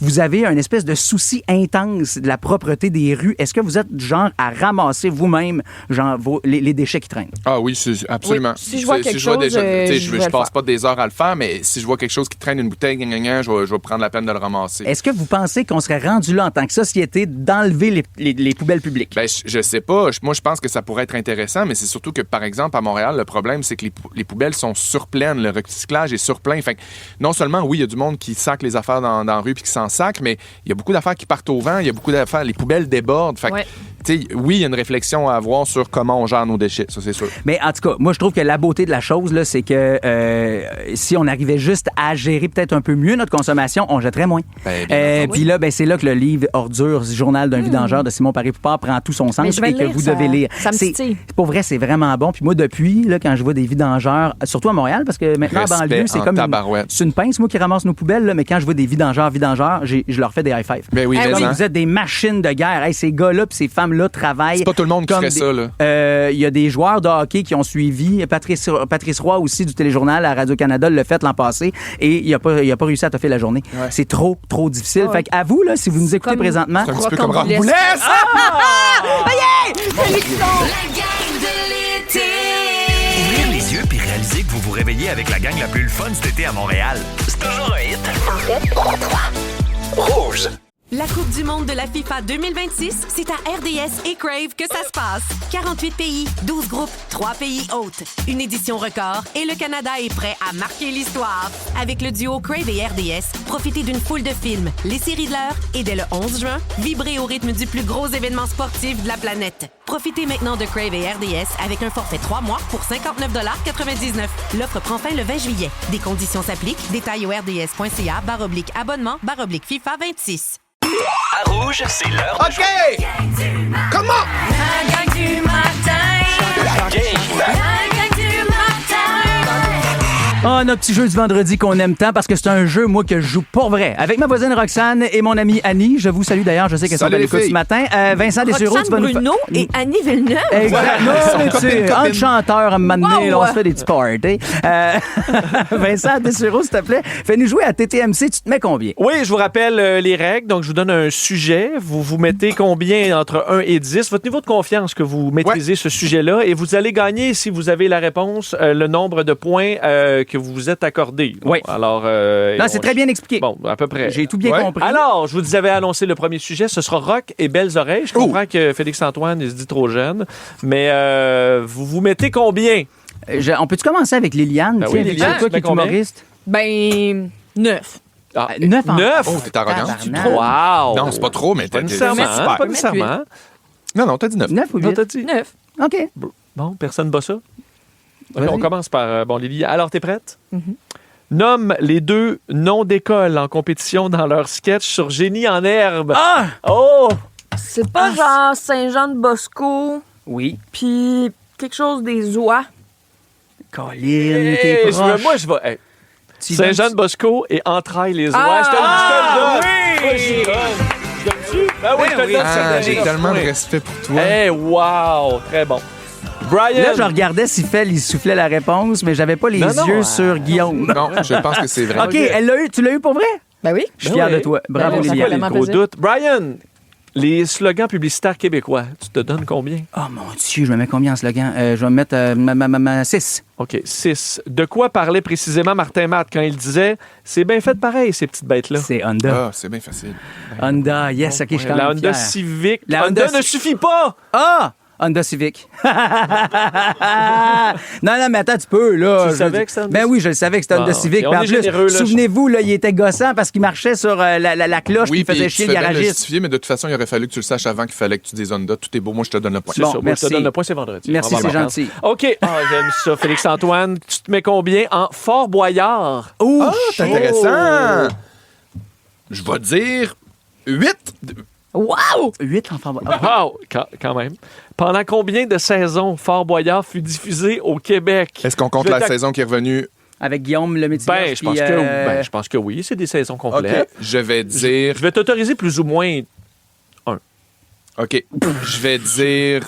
vous avez un espèce de souci intense de la propreté des rues? Est-ce que vous êtes du genre à ramasser vous-même genre les déchets qui traînent? Ah oui, absolument. Oui, si je vois quelque chose, je passe pas des heures à le faire, mais si je vois quelque chose qui traîne, une bouteille, je vais prendre la peine de le ramasser. Est-ce que vous pensez qu'on serait rendu là en tant que société d'enlever les poubelles publiques? Ben, je sais pas. Moi, je pense que ça pourrait être intéressant, mais c'est surtout que, par exemple, à Montréal, le problème, c'est que les poubelles sont surpleines. Le recyclage est surplein. Fait que, non seulement, oui, il y a du monde qui sac les affaires dans la rue puis qui s'en sac, mais il y a beaucoup d'affaires qui partent au vent. Il y a beaucoup d'affaires. Les poubelles débordent. Fait que, oui, il y a une réflexion à avoir sur comment on gère nos déchets, ça c'est sûr. Mais en tout cas, moi je trouve que la beauté de la chose, là, c'est que si on arrivait juste à gérer peut-être un peu mieux notre consommation, on jetterait moins. Puis là, c'est là que le livre Ordures, journal d'un vidangeur de Simon Paris-Poupard prend tout son sens et que vous devez lire. Ça me titille. Pour vrai, c'est vraiment bon. Puis moi, depuis, là, quand je vois des vidangeurs, surtout à Montréal, parce que maintenant, en banlieue, c'est comme c'est une pince, moi, qui ramasse nos poubelles, là, mais quand je vois des vidangeurs, je leur fais des high-five. Ben oui, vous êtes des machines de guerre. Hey, ces gars-là puis ces femmes hommes-là travaillent. C'est pas tout le monde qui comme ferait ça, là. Il y a des joueurs de hockey qui ont suivi. Patrice Roy aussi du Téléjournal à Radio-Canada l'a fait l'an passé et il a pas réussi à toffer la journée. Ouais. C'est trop difficile. Ouais. Fait à vous, là, si vous nous écoutez présentement... C'est un petit peu comme Rocambole. Ramboulès! Ouvrir les yeux puis réaliser que vous vous réveillez avec la gang la plus le fun cet été à Montréal. C'est toujours un hit. Rouge. La Coupe du monde de la FIFA 2026, c'est à RDS et Crave que ça se passe. 48 pays, 12 groupes, 3 pays hôtes. Une édition record et le Canada est prêt à marquer l'histoire. Avec le duo Crave et RDS, profitez d'une foule de films, les séries de l'heure et dès le 11 juin, vibrez au rythme du plus gros événement sportif de la planète. Profitez maintenant de Crave et RDS avec un forfait 3 mois pour 59,99 $. L'offre prend fin le 20 juillet. Des conditions s'appliquent. Détails au rds.ca/abonnement/FIFA 26. À Rouge, c'est l'heure de OK! Comment? La gang du matin. la game. La gang du matin. Ah, notre petit jeu du vendredi qu'on aime tant parce que c'est un jeu, moi, que je joue pour vrai. Avec ma voisine Roxane et mon amie Annie. Je vous salue d'ailleurs, je sais qu'elles sont à l'écoute ce matin. Vincent Dessureau, tu vas nous Bruno et Annie Villeneuve. Exactement. Ouais, Tu sais, entre chanteurs, à un moment donné, là, on se fait des petits parties. Vincent Dessureau, s'il te plaît, fais-nous jouer à TTMC. Tu te mets combien? Oui, je vous rappelle les règles. Donc, je vous donne un sujet. Vous mettez combien entre 1 et 10? Votre niveau de confiance que vous maîtrisez ce sujet-là. Et vous allez gagner, si vous avez la réponse, le nombre de points que vous vous êtes accordé. Oui. Alors, Non, c'est très bien expliqué. Bon, à peu près. J'ai tout bien compris. Alors, je vous avais annoncé le premier sujet. Ce sera Rock et Belles Oreilles. Je comprends que Félix-Antoine, il se dit trop jeune. Mais vous vous mettez combien? On peut-tu commencer avec Liliane? Ben Tiens, oui, Liliane, toi tu qui es mets combien? humoriste. Ben, 9. Ah, 9 en... 9? Oh, t'es arrogant. Wow! Non, c'est pas trop, mais Pas t'es... nécessairement. Merci, Hein? pas Pas mettre nécessairement. Non, t'as dit 9. 9 ou 8? Non, t'as dit? 9. OK. Bon, personne bat ça. Vas-y. On commence par Lily. Alors, t'es prête? Nomme les 2 noms d'école en compétition dans leur sketch sur Génie en herbe. Ah! Oh! C'est pas genre Saint-Jean-de-Bosco, Oui. puis quelque chose des oies. Colin, t'es Hey, proche. moi, je vais. Hey, Tu Saint-Jean-de-Bosco et Entrailles les oies. Ah! Je te le donne. oui! Moi, je te le donne. Je te le donne. Ben oui, je te le donne. Ah, j'ai tellement de respect pour toi. Hey, wow! Très bon. Brian! Là, je regardais si Fel, il soufflait la réponse, mais j'avais pas les yeux sur Guillaume. Non, je pense que c'est vrai. OK, elle l'a eu. Tu l'as eu pour vrai? Ben oui. Je suis fier de toi. Bravo, Ben, ça Liliane. fait les vraiment gros plaisir. doutes. Brian, les slogans publicitaires québécois, tu te donnes combien? Oh mon Dieu, je me mets combien en slogan? Je vais me mettre 6. OK, 6. De quoi parlait précisément Martin Matt quand il disait « C'est bien fait pareil, ces petites bêtes-là » C'est Honda. Ah, c'est bien facile. Honda, yes, OK, je suis quand La même Honda fier. Civic. La Honda Honda ne suffit pas! Ah! Honda Civic. non, mais attends, tu peux, là. Tu Je- savais que c'était Honda Ben oui, je le savais que c'était Honda Bon, Civic. ok, on Puis en est plus, généreux, là, souvenez-vous, là, il était gossant parce qu'il marchait sur la cloche Oui, qui faisait puis chier tu le fais bien le garagiste. justifier, mais de toute façon, il aurait fallu que tu le saches avant qu'il fallait que tu dises Honda. Tout est beau, moi, je te donne le point. C'est Bon, ça, moi, merci. je te donne le point, c'est vendredi. Merci, On va c'est en vacances. gentil. OK, j'aime ça. Félix-Antoine, tu te mets combien en Fort Boyard? Ouh, Ah, c'est intéressant! Je vais dire 8. Wow! 8 enfants. Wow, quand même. Pendant combien de saisons Fort Boyard fut diffusé au Québec? Est-ce qu'on compte Je la t'ac- saison qui est revenue? Avec Guillaume le métier. Ben, je pense que oui. C'est des saisons OK. complètes. Je vais dire... Je vais t'autoriser plus ou moins. OK. Je vais dire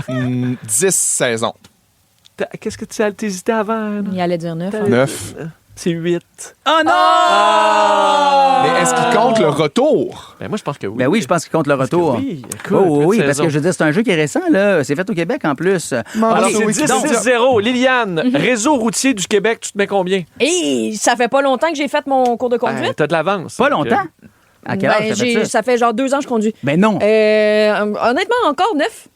10 saisons. Qu'est-ce que tu as hésité avant? là? Il allait dire 9. 9. C'est 8. Oh non! Mais est-ce qu'il compte le retour? Ben, moi, je pense que oui. Ben oui, je pense qu'il compte le retour. Oui, écoute, Oh oui, huit parce saisons. que je veux dire, c'est un jeu qui est récent, là. C'est fait au Québec en plus. Alors, Ok, c'est donc, 10-0. Liliane, réseau routier du Québec, tu te mets combien? Et ça fait pas longtemps que j'ai fait mon cours de conduite. T'as de l'avance. Pas longtemps? À quel âge Ben, t'as fait ça? ça fait genre 2 ans que je conduis. Ben non. Honnêtement, encore 9.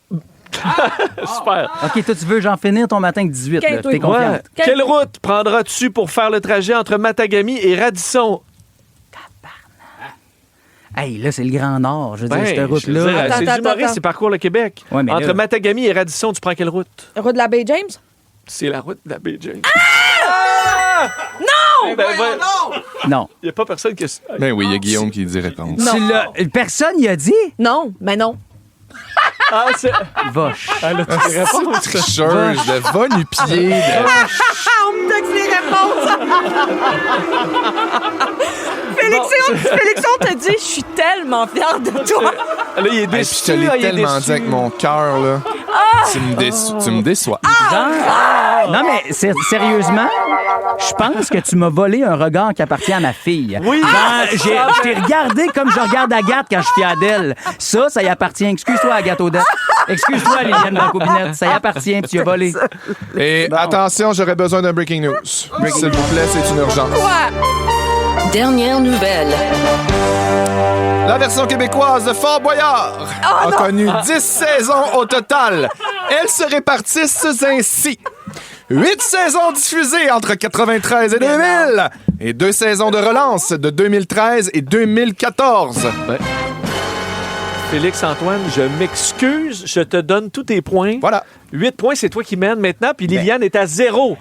Super. OK, toi, tu veux j'en finir ton matin avec 18. Quel Là. toi, T'es quoi? confiante? Ouais. Quelle route prendras-tu pour faire le trajet entre Matagami et Radisson? Hey, là, c'est le Grand Nord. Je veux dire, cette Je veux route-là. dire, Attends, c'est attends, humoriste, attends. c'est parcours le Québec. Ouais, mais Entre là- Matagami et Radisson, tu prends quelle route? Route de la baie James? C'est la route de la baie James. Non! Ben, Non. il n'y a pas personne qui... Ben oui, il y a Guillaume qui dit réponse. Tu l'as- Personne y a dit? Non, mais non. Ah, c'est... Vache. Ah, là, tu réponds. Tricheuse de va nu-pied. On me texte les réponses. Félixon te dit, je suis tellement fière de toi. Là, il est déçu. Je te l'ai tellement dit avec mon cœur, là. Tu me déçois. Non, mais sérieusement, je pense que tu m'as volé un regard qui appartient à ma fille. Oui. Je t'ai regardé comme je regarde Agathe quand je suis fière d'elle. Ça y appartient. Excuse-toi, Agathe Odette. Excuse-toi, Liliane Blanco-Binette. Ça y appartient, puis tu as volé. Et attention, j'aurais besoin d'un breaking news. S'il vous plaît, c'est une urgence. Dernière nouvelle. La version québécoise de Fort Boyard a connu 10 saisons au total. Elles se répartissent ainsi. 8 saisons diffusées entre 93 et 2000 et 2 saisons de relance de 2013 et 2014. Ouais. Félix-Antoine, je m'excuse, je te donne tous tes points. Voilà. 8 points, c'est toi qui mènes maintenant, puis Liliane est à 0.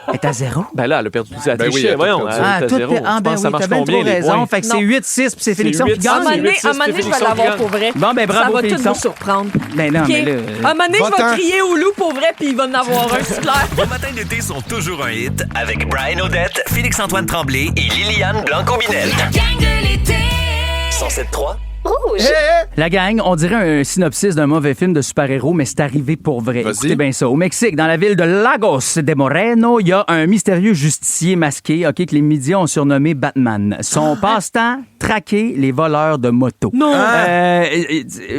Elle est à 0? Ben là, elle a perdu. Elle a triché, oui, elle a voyons. perdu. Elle est à 0. Ben oui, t'as bien trop raison. Fait que c'est 8-6, puis c'est Félixon qui À un moment gagne. donné, je vais l'avoir pour vrai. Bon, ben bravo, Ça va tout Félixon. vous surprendre. Ben non, OK. mais là... À un moment donné, je Va-t'en. vais crier au loup pour vrai, puis il va en avoir un, c'est clair. Vos matins d'été sont toujours un hit avec Brian Odette, Félix-Antoine Tremblay et Liliane Blanco-Binette. Gang de l'été. 107.3. Rouge. La gang, on dirait un synopsis d'un mauvais film de super-héros, mais c'est arrivé pour vrai. Vas-y. Écoutez bien ça. Au Mexique, dans la ville de Lagos de Moreno, il y a un mystérieux justicier masqué, OK, que les médias ont surnommé Batman. Son passe-temps, traquer les voleurs de moto. Non.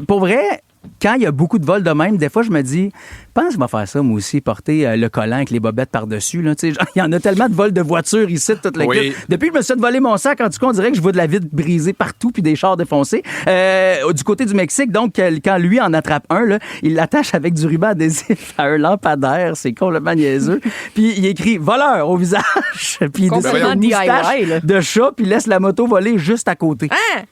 Pour vrai, quand il y a beaucoup de vols de même, des fois, je me dis, pense que je vais faire ça, moi aussi, porter le collant avec les bobettes par-dessus. Là, tu sais, genre, il y en a tellement de vols de voitures ici, toute la Oui. clip. Depuis que je me suis fait voler mon sac, en tout cas, on dirait que je vois de la vitre brisée partout puis des chars défoncés. Du côté du Mexique, donc, quand lui en attrape un, là, il l'attache avec du ruban adhésif à un lampadaire. C'est complètement niaiseux. Puis il écrit « voleur » au visage. Puis il dessine Complètement une moustache DIY, là. de chat puis laisse la moto voler juste à côté. Hein?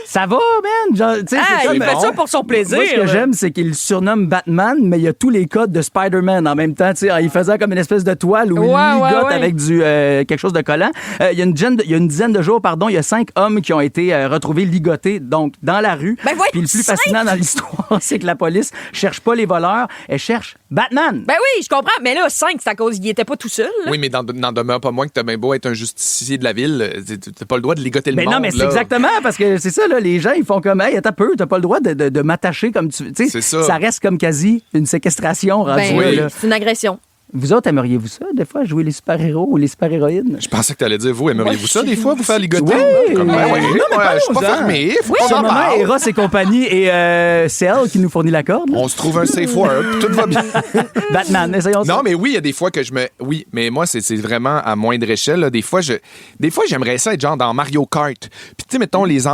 Ça va, man! Genre, tu sais, c'est Il comme- fait ça pour son plaisir. Moi, ce que là. j'aime, c'est qu'il le surnomme Batman, mais il y a tous les codes de Spider-Man en même temps. Tu sais, il faisait comme une espèce de toile où il ligote avec du quelque chose de collant. Il y a une dizaine de jours, il y a 5 hommes qui ont été retrouvés ligotés donc dans la rue. Ben ouais, Puis le plus 5? fascinant dans l'histoire, c'est que la police cherche pas les voleurs, elle cherche Batman. Ben oui, je comprends. Mais là, 5, c'est à cause qu'il était pas tout seul. là. Oui, mais n'en demeure pas moins que t'as bien beau être un justicier de la ville. T'as pas le droit de ligoter le Mais monde. non, mais c'est là. exactement parce que c'est ça, là, les gens, ils font comme, hey, attends un peu, t'as pas le droit de m'attacher comme tu sais. C'est ça. Ça reste comme quasi une séquestration rendue Ben là, oui, là. c'est une agression. Vous autres, aimeriez-vous ça, des fois, jouer les super-héros ou les super-héroïnes? Je pensais que t'allais dire, vous, aimeriez-vous ça des fois, vous faire ligoter? Oui. Comme, ben oui, Non, mais ouais, je suis pas parlons-en. fermé. Faut Pour qu'on ce en moment, parle. Eros et compagnie et c'est elle qui nous fournit la corde. là. On se trouve un safe word, puis tout va bien. Batman, essayons ça. Non, mais oui, il y a des fois que je me. Oui, mais moi, c'est vraiment à moindre échelle. Là. Des fois, j'aimerais ça être genre dans Mario Kart. Puis, tu sais, mettons, les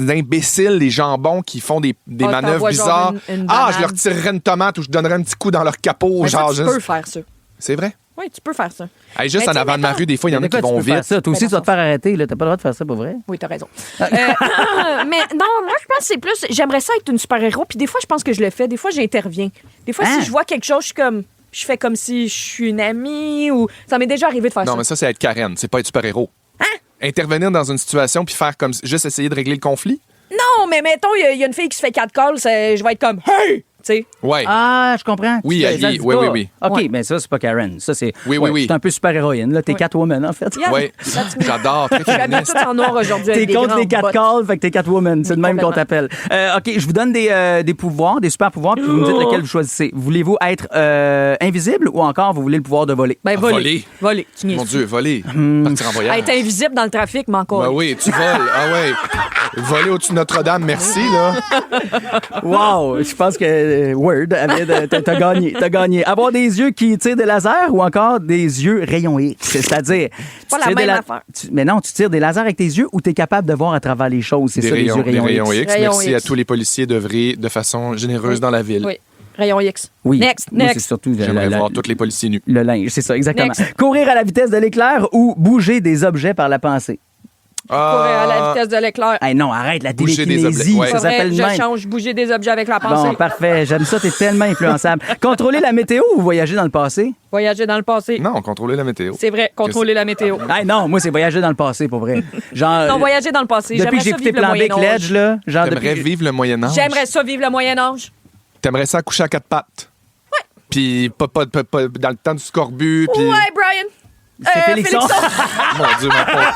imbéciles, les jambons qui font des manœuvres t'envoies genre bizarres. une Ah, banane. je leur tirerais une tomate ou je donnerais un petit coup dans leur capot. Mais ça, genre, tu peux faire ça. C'est vrai? Oui, tu peux faire ça. Hey, juste Mais en tu sais, avant de ma mettons- rue, des fois, il y en a Des qui fois, tu vont peux faire vite. ça. Toi aussi, tu vas te faire arrêter. Là. T'as pas le droit de faire ça, pour vrai. Oui, t'as raison. Mais non, moi, je pense que c'est plus. J'aimerais ça être une super-héros. Puis des fois, je pense que je le fais. Des fois, j'interviens. Des fois, Hein? si je vois quelque chose, je fais comme si je suis une amie ou. Ça m'est déjà arrivé de faire Non, ça. mais ça, c'est être Karen. C'est pas être super-héros. Intervenir dans une situation puis faire comme juste essayer de régler le conflit? Non, mais mettons, il y a une fille qui se fait 4 calls, je vais être comme Hey! Tu sais. Ouais. Ah, je comprends. Oui, Ça, Ali, ça se dit oui, pas. oui, oui. OK, Ouais. mais ça, c'est pas Karen. Ça, c'est. Oui, oui, oui. C'est un peu super-héroïne. Là. T'es Catwoman, en fait. Yeah. Oui. That's me. J'adore. Très Je suis habillée féministe. toute en noir aujourd'hui. T'es avec des contre les grandes 4 bottes. calls, fait que t'es Catwoman. C'est Oui, de même qu'on complètement. t'appelle. OK, je vous donne des pouvoirs, des super-pouvoirs, puis vous me dites lequel vous choisissez. Voulez-vous être invisible ou encore vous voulez le pouvoir de voler? Ben, Voler. voler. Voler. Tu niaises. Mon Dieu, voler. Partir en voyage. Être invisible dans le trafic, mais encore. Ben oui, tu voles. Ah ouais. Voler au-dessus de Notre-Dame, merci, là. Wow! Je pense que Word avait t'as gagné. T'as gagné. Avoir des yeux qui tirent des lasers ou encore des yeux rayons X. C'est-à-dire. pas tu la tires même des affaire. mais non, tu tires des lasers avec tes yeux ou t'es capable de voir à travers les choses. C'est Des ça, les yeux rayons rayons X. X. Rayons Merci X. à tous les policiers d'œuvrer de façon généreuse Oui. dans la ville. Oui. Rayon X. Oui. Next, Moi, c'est next. surtout J'aimerais voir tous les policiers nus. le linge. C'est ça, exactement. Next. Courir à la vitesse de l'éclair ou bouger des objets par la pensée. Courir à la vitesse de l'éclair. Hey, non, arrête, la Bouger des télékinésie, objets, ouais. ça Pas vrai, s'appelle je même. change, bouger des objets avec la pensée. Bon, parfait. J'aime ça, t'es tellement influençable. Contrôler la météo ou voyager dans le passé? Voyager dans le passé. Non, contrôler la météo. C'est vrai, contrôler la météo. Hey, non, moi, c'est voyager dans le passé, pour vrai. Genre, Non, voyager dans le passé. depuis que j'ai J'aimerais ça écouté vivre le Plan Big Moyen-Âge. Ledge, là, genre T'aimerais depuis... vivre le Moyen-Âge? J'aimerais ça vivre le Moyen-Âge. T'aimerais ça accoucher à 4 pattes? Puis pas dans le temps du scorbut. Puis... Ouais, Brian. C'est Félixon. Mon Dieu, mon pauvre.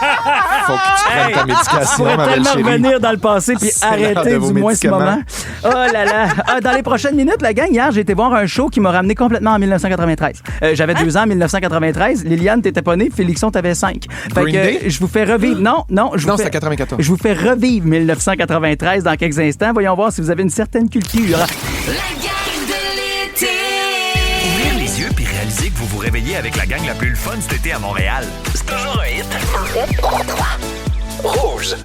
Faut que tu prennes ta médication, pourrais ma belle tellement chérie. revenir dans le passé puis C'est l'heure arrêter de vos du moins ce médicaments. moment. Oh là là. Dans les prochaines minutes, la gang, hier, j'ai été voir un show qui m'a ramené complètement en 1993. J'avais 2 ans en 1993. Liliane, t'étais pas née. Félixon, t'avais 5. Fait Green que Day? je vous fais revivre. Non, c'est 94. Je vous fais revivre 1993 dans quelques instants. Voyons voir si vous avez une certaine culture. La gang de l'été. Ouvrir les yeux puis réaliser que vous vous réveillez avec la gang la plus le fun cet été à Montréal. C'est toujours un hit. Rouge.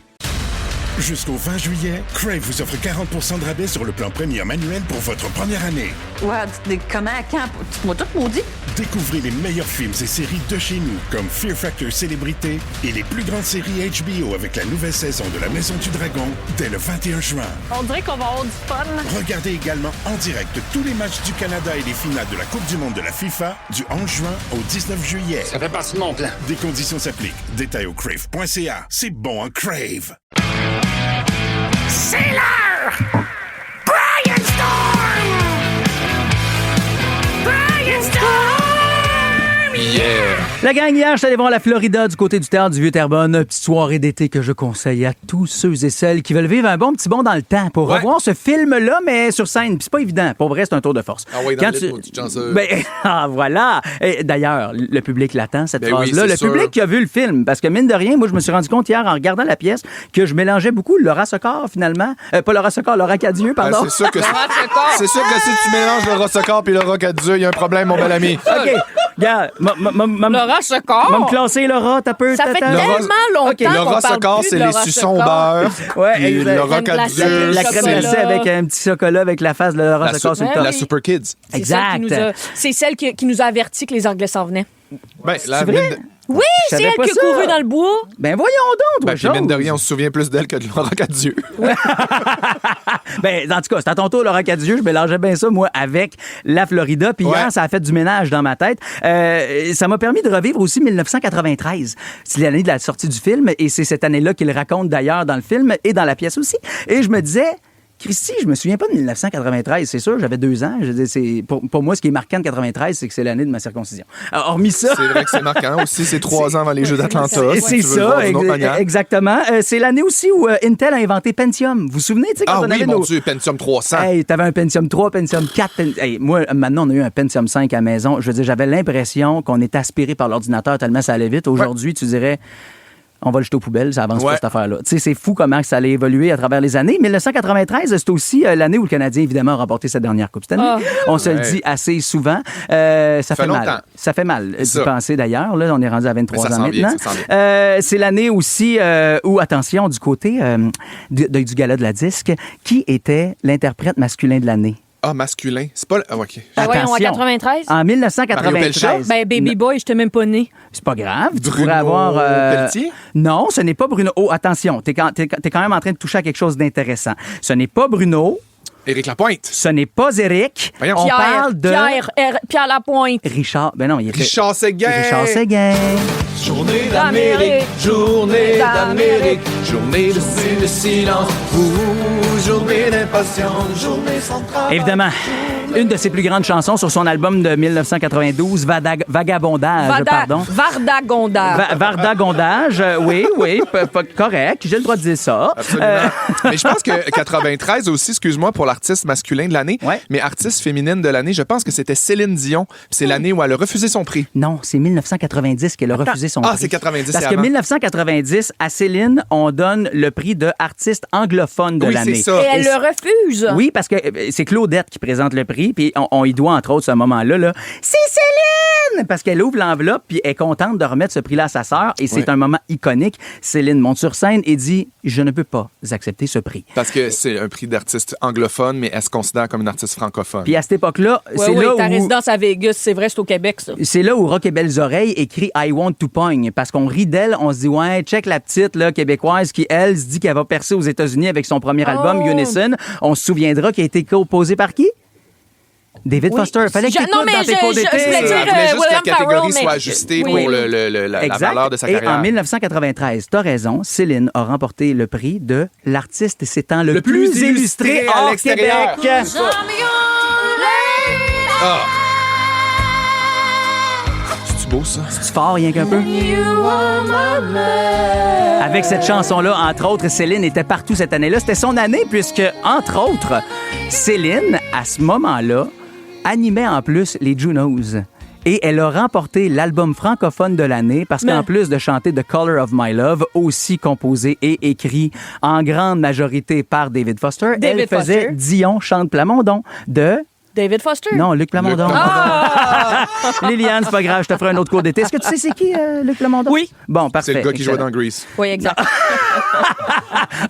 Jusqu'au 20 juillet, Crave vous offre 40% de rabais sur le plan premium annuel pour votre première année. Ouais, comment, quand? Tu m'as tout maudit? Découvrez les meilleurs films et séries de chez nous, comme Fear Factor Célébrité et les plus grandes séries HBO avec la nouvelle saison de La Maison du Dragon dès le 21 juin. On dirait qu'on va avoir du fun. Regardez également en direct tous les matchs du Canada et les finales de la Coupe du monde de la FIFA du 11 juin au 19 juillet. Ça fait partie de mon plan. Des conditions s'appliquent. Détails au crave.ca. C'est bon en Crave. C'est l'heure! Brian Storm! Brian Storm! Yeah! La gang, hier, je suis allé voir la Florida du côté du théâtre du Vieux-Terrebonne. Petite soirée d'été que je conseille à tous ceux et celles qui veulent vivre un bon petit bond dans le temps pour revoir ce film-là, mais sur scène. Puis c'est pas évident. Pour vrai, c'est un tour de force. Ah oui, dans le lit, mon petit chanceux. Voilà. Et d'ailleurs, le public l'attend, cette Ben phrase-là. oui, le c'est sûr. public qui a vu le film. Parce que mine de rien, moi, je me suis rendu compte hier, en regardant la pièce, que je mélangeais beaucoup Laura Socor, finalement. Pas Laura Socor, Laura Cadieux, pardon. C'est sûr que si tu mélanges le Rossocor puis le Rock à Dieu, il y a un problème, mon bel ami. OK. Regarde, Laura Socor. va me classer, Laura, t'as peu. Ça fait t'attends. tellement longtemps Le qu'on parle Rossocor, plus c'est de les Laura suçons au Socor. beurre. Ouais, Puis exact. le Rock à Dieu. La crème chocolat. glacée avec un petit chocolat avec la face de Laura Socor sur le top. La Super Kids. C'est celle qui nous a averti que les Anglais s'en venaient. Ben, la vrai? mine de... Oui, Je c'est savais elle pas qui a ça. couru dans le bois. Ben voyons donc, toi, Ben, puis mine de rien, on se souvient plus d'elle que de le Rock à Dieu. Ben, en tout cas, c'est à ton tour, Laura Cadieux. Je mélangeais bien ça, moi, avec la Florida. Puis hier, ça a fait du ménage dans ma tête. Ça m'a permis de revivre aussi 1993. C'est l'année de la sortie du film. Et c'est cette année-là qu'il raconte d'ailleurs dans le film et dans la pièce aussi. Et je me disais... Christy, je me souviens pas de 1993, c'est sûr, j'avais 2 ans. Je veux dire, pour moi, ce qui est marquant de 93, c'est que c'est l'année de ma circoncision. Alors, hormis ça... C'est vrai que c'est marquant aussi, c'est 3 ans avant les Jeux d'Atlanta. C'est ça, exactement. C'est l'année aussi où Intel a inventé Pentium. Vous vous souvenez, tu sais, quand on avait mon Dieu, Pentium 300. Hey, t'avais un Pentium 3, Pentium 4. Hey, moi, maintenant, on a eu un Pentium 5 à la maison. Je veux dire, j'avais l'impression qu'on était aspiré par l'ordinateur tellement ça allait vite. Aujourd'hui, tu dirais... On va le jeter aux poubelles, ça avance pas cette affaire-là. Tu sais, c'est fou comment ça allait évoluer à travers les années. 1993, c'est aussi l'année où le Canadien, évidemment, a remporté sa dernière Coupe Stanley. On se le dit assez souvent. Ça fait mal. Longtemps. Ça fait mal d'y penser, d'ailleurs. Là, on est rendu à 23 ans maintenant. Bien, c'est l'année aussi où, attention, du côté du gala de la disque, qui était l'interprète masculin de l'année? Ah, masculin. C'est pas... Ah, OK. Ah ouais, en 93? En 1993. Ben, Baby Boy, j'étais même pas né. C'est pas grave. Tu Bruno pourrais avoir... Pelletier? Non, ce n'est pas Bruno. Oh, attention, t'es quand même en train de toucher à quelque chose d'intéressant. Ce n'est pas Bruno. Éric Lapointe. Ce n'est pas Éric. Voyons. On parle de... Pierre Lapointe. Richard. Ben non, il était... Richard Séguin. Richard Séguin. Journée d'Amérique, journée d'Amérique, journée de silence, journée d'impatience, journée sans travail. Évidemment, une de ses plus grandes chansons sur son album de 1992, Vagabondage, pardon. Vardagondage. Vardagondage, oui, correct, j'ai le droit de dire ça. Absolument. Mais je pense que 93 aussi, excuse-moi pour l'artiste masculin de l'année, mais artiste féminine de l'année, je pense que c'était Céline Dion. C'est l'année où elle a refusé son prix. Non, c'est 1990 qu'elle a refusé son prix. Ah, c'est 90, Parce c'est que avant. 1990, à Céline, on donne le prix de artiste anglophone de l'année. Oui, c'est ça. Et elle le refuse. Oui, parce que c'est Claudette qui présente le prix, puis on y doit, entre autres, ce moment-là, là, c'est Céline! Parce qu'elle ouvre l'enveloppe, puis elle est contente de remettre ce prix-là à sa sœur, et c'est un moment iconique. Céline monte sur scène et dit « Je ne peux pas accepter ce prix ». Parce que c'est un prix d'artiste anglophone, mais elle se considère comme une artiste francophone. Puis à cette époque-là, c'est oui, là ta où... résidence à Vegas, c'est vrai, c'est au Québec, ça. C'est là où Rock et Belles Oreilles écrit I Want to Pogne, parce qu'on rit d'elle, on se dit, ouais, check la petite là, québécoise qui, elle, se dit qu'elle va percer aux États-Unis avec son premier album, Unison. On se souviendra qu'il a été composé par qui? David Foster. Fallait que t'écoutes dans tes cours d'été. Je voulais dire juste que la William catégorie Farrell, soit ajustée pour la Exact. valeur de sa carrière. Et en 1993, t'as raison, Céline a remporté le prix de l'artiste s'étant le plus illustré à hors l'extérieur. Québec. Ah. C'est beau, ça. C'est fort, rien qu'un peu? Avec cette chanson-là, entre autres, Céline était partout cette année-là. C'était son année puisque, entre autres, Céline, à ce moment-là, animait en plus les Junos. Et elle a remporté l'album francophone de l'année parce qu'en plus de chanter The Color of My Love, aussi composé et écrit en grande majorité par David Foster, elle faisait Dion chante Plamondon de... David Foster? Non, Luc Plamondon. Liliane, c'est pas grave, je te ferai un autre cours d'été. Est-ce que tu sais c'est qui, Luc Plamondon? Oui. Bon, parfait. C'est le gars qui jouait dans Grease. Oui, exact.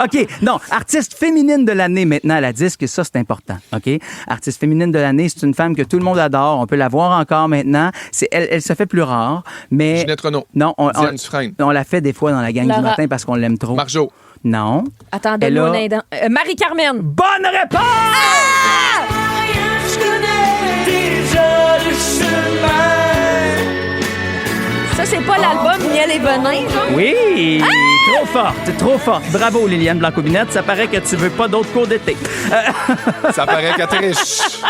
OK. Non, artiste féminine de l'année maintenant à la disque, ça, c'est important. OK? Artiste féminine de l'année, c'est une femme que tout le monde adore. On peut la voir encore maintenant. Elle se fait plus rare, mais... Ginette Renault. Non, Diane Dufresne. on la fait des fois dans la gang du matin parce qu'on l'aime trop. Marjo. Non. Attends, donne-moi un aidant. Marie-Carmen. Bonne réponse! Je connais déjà le chemin. Ça, c'est pas l'album Miel et Venin, genre? Oui! Trop forte. Bravo, Liliane Blanco-Binette. Ça paraît que tu veux pas d'autres cours d'été. Ça paraît qu'elle est riche.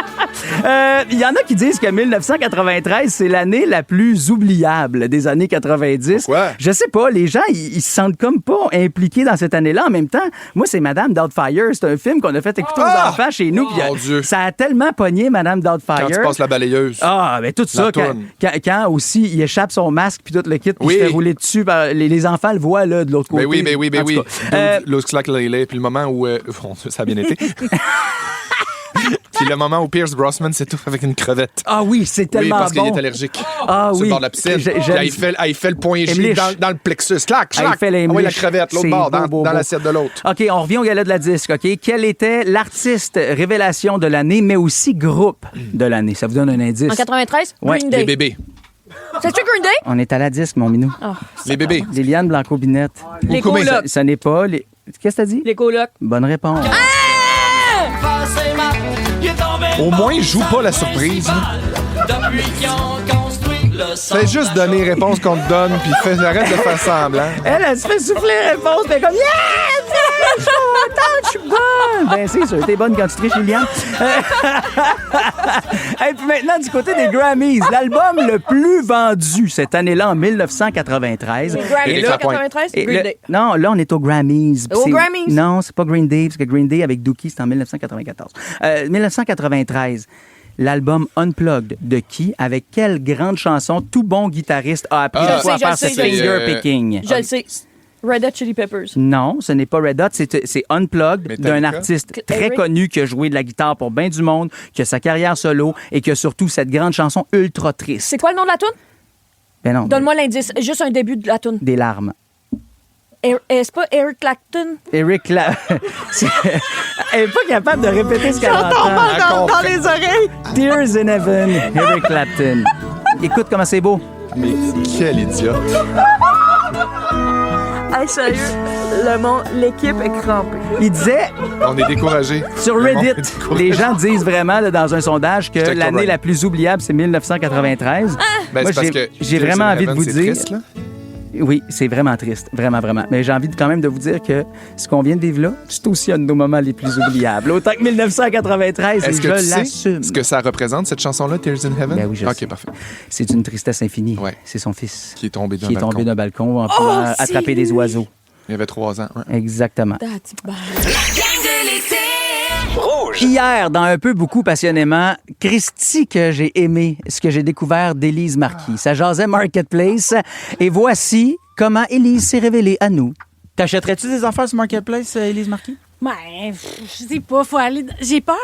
Il y en a qui disent que 1993, c'est l'année la plus oubliable des années 90. Pourquoi? Je sais pas, les gens, ils se sentent comme pas impliqués dans cette année-là. En même temps, moi, c'est Madame Doubtfire. C'est un film qu'on a fait écouter aux enfants chez nous. Mon Dieu. Ça a tellement pogné Madame Doubtfire. Quand tu passes la balayeuse. Ah, ben tout ça, quand aussi il échappe son masque puis tout le kit, puis il se fait rouler dessus. Les enfants le voient là, de l'autre côté. Ben oui. L'autre claque puis le moment où... ça a bien été. Puis le moment où Pierce Brosnan s'étouffe avec une crevette. Ah oui, c'est tellement parce bon. qu'il est allergique. Ah sur oui. le bord de la piscine. Il fait le point G dans le plexus. Clac. Il fait les la crevette, l'autre bord, dans l'assiette de l'autre. OK, on revient au gala de la disque. OK, quel était l'artiste révélation de l'année, mais aussi groupe de l'année? Ça vous donne un indice. En 93? Ouais. Green Day. Les bébés. C'est-tu Green Day? On est à la disque, mon minou. Oh, les bébés. Liliane Blanco-Binette. Les colocs. Ça n'est pas... Qu'est-ce que t'as dit? Les colocs. Bonne réponse. Au moins, joue pas la surprise. Fais juste donner les réponses qu'on te donne, puis arrête de faire semblant. Elle se fait souffler les réponses, mais comme je suis contente, je suis bonne. Ben c'est sûr, t'es bonne quand tu triches, Liliane. Et puis maintenant, du côté des Grammys, l'album le plus vendu cette année-là, en 1993. Les Grammys, 1993? Green Day. Non, là, on est aux Grammys. Aux Grammys? Non, c'est pas Green Day, parce que Green Day avec Dookie, c'est en 1994. 1993. L'album Unplugged de qui? Avec quelle grande chanson tout bon guitariste a appris à faire ce finger picking? Je le sais. Red Hot Chili Peppers. Non, ce n'est pas Red Hot, c'est Unplugged d'un artiste très connu qui a joué de la guitare pour bien du monde, qui a sa carrière solo et qui a surtout cette grande chanson ultra triste. C'est quoi le nom de la toune? Ben non. Donne-moi l'indice. Juste un début de la toune. Des larmes. C'est pas Eric Clapton? Elle est pas capable de répéter ce qu'elle entend. dans les oreilles. Tears in Heaven, Eric Clapton. Écoute comment c'est beau. Mais quel idiot. Hey, sérieux, l'équipe est crampée. Il disait... On est découragés. Sur Reddit, les gens disent vraiment là, dans un sondage que l'année right. la plus oubliable, c'est 1993. Ben, Moi, j'ai vraiment envie de vous dire... Triste, là? Oui, c'est vraiment triste. Vraiment, vraiment. Mais j'ai envie quand même de vous dire que ce qu'on vient de vivre là, c'est aussi un de nos moments les plus oubliables. Autant que 1993, est-ce que je tu l'assume. sais ce que ça représente, cette chanson-là, Tears in Heaven? Ben oui, je sais. OK, parfait. C'est une tristesse infinie. Ouais. C'est son fils. Qui est tombé d'un balcon en pouvant attraper des oiseaux. Il avait 3 ans. Ouais. Exactement. La gang de l'été. Rouge. Hier, dans Un peu, beaucoup, passionnément, Christy, que j'ai aimé, ce que j'ai découvert d'Élise Marquis. Ça jasait Marketplace. Et voici comment Élise s'est révélée à nous. T'achèterais-tu des affaires sur Marketplace, Élise Marquis? Ben, je sais pas, faut aller. J'ai peur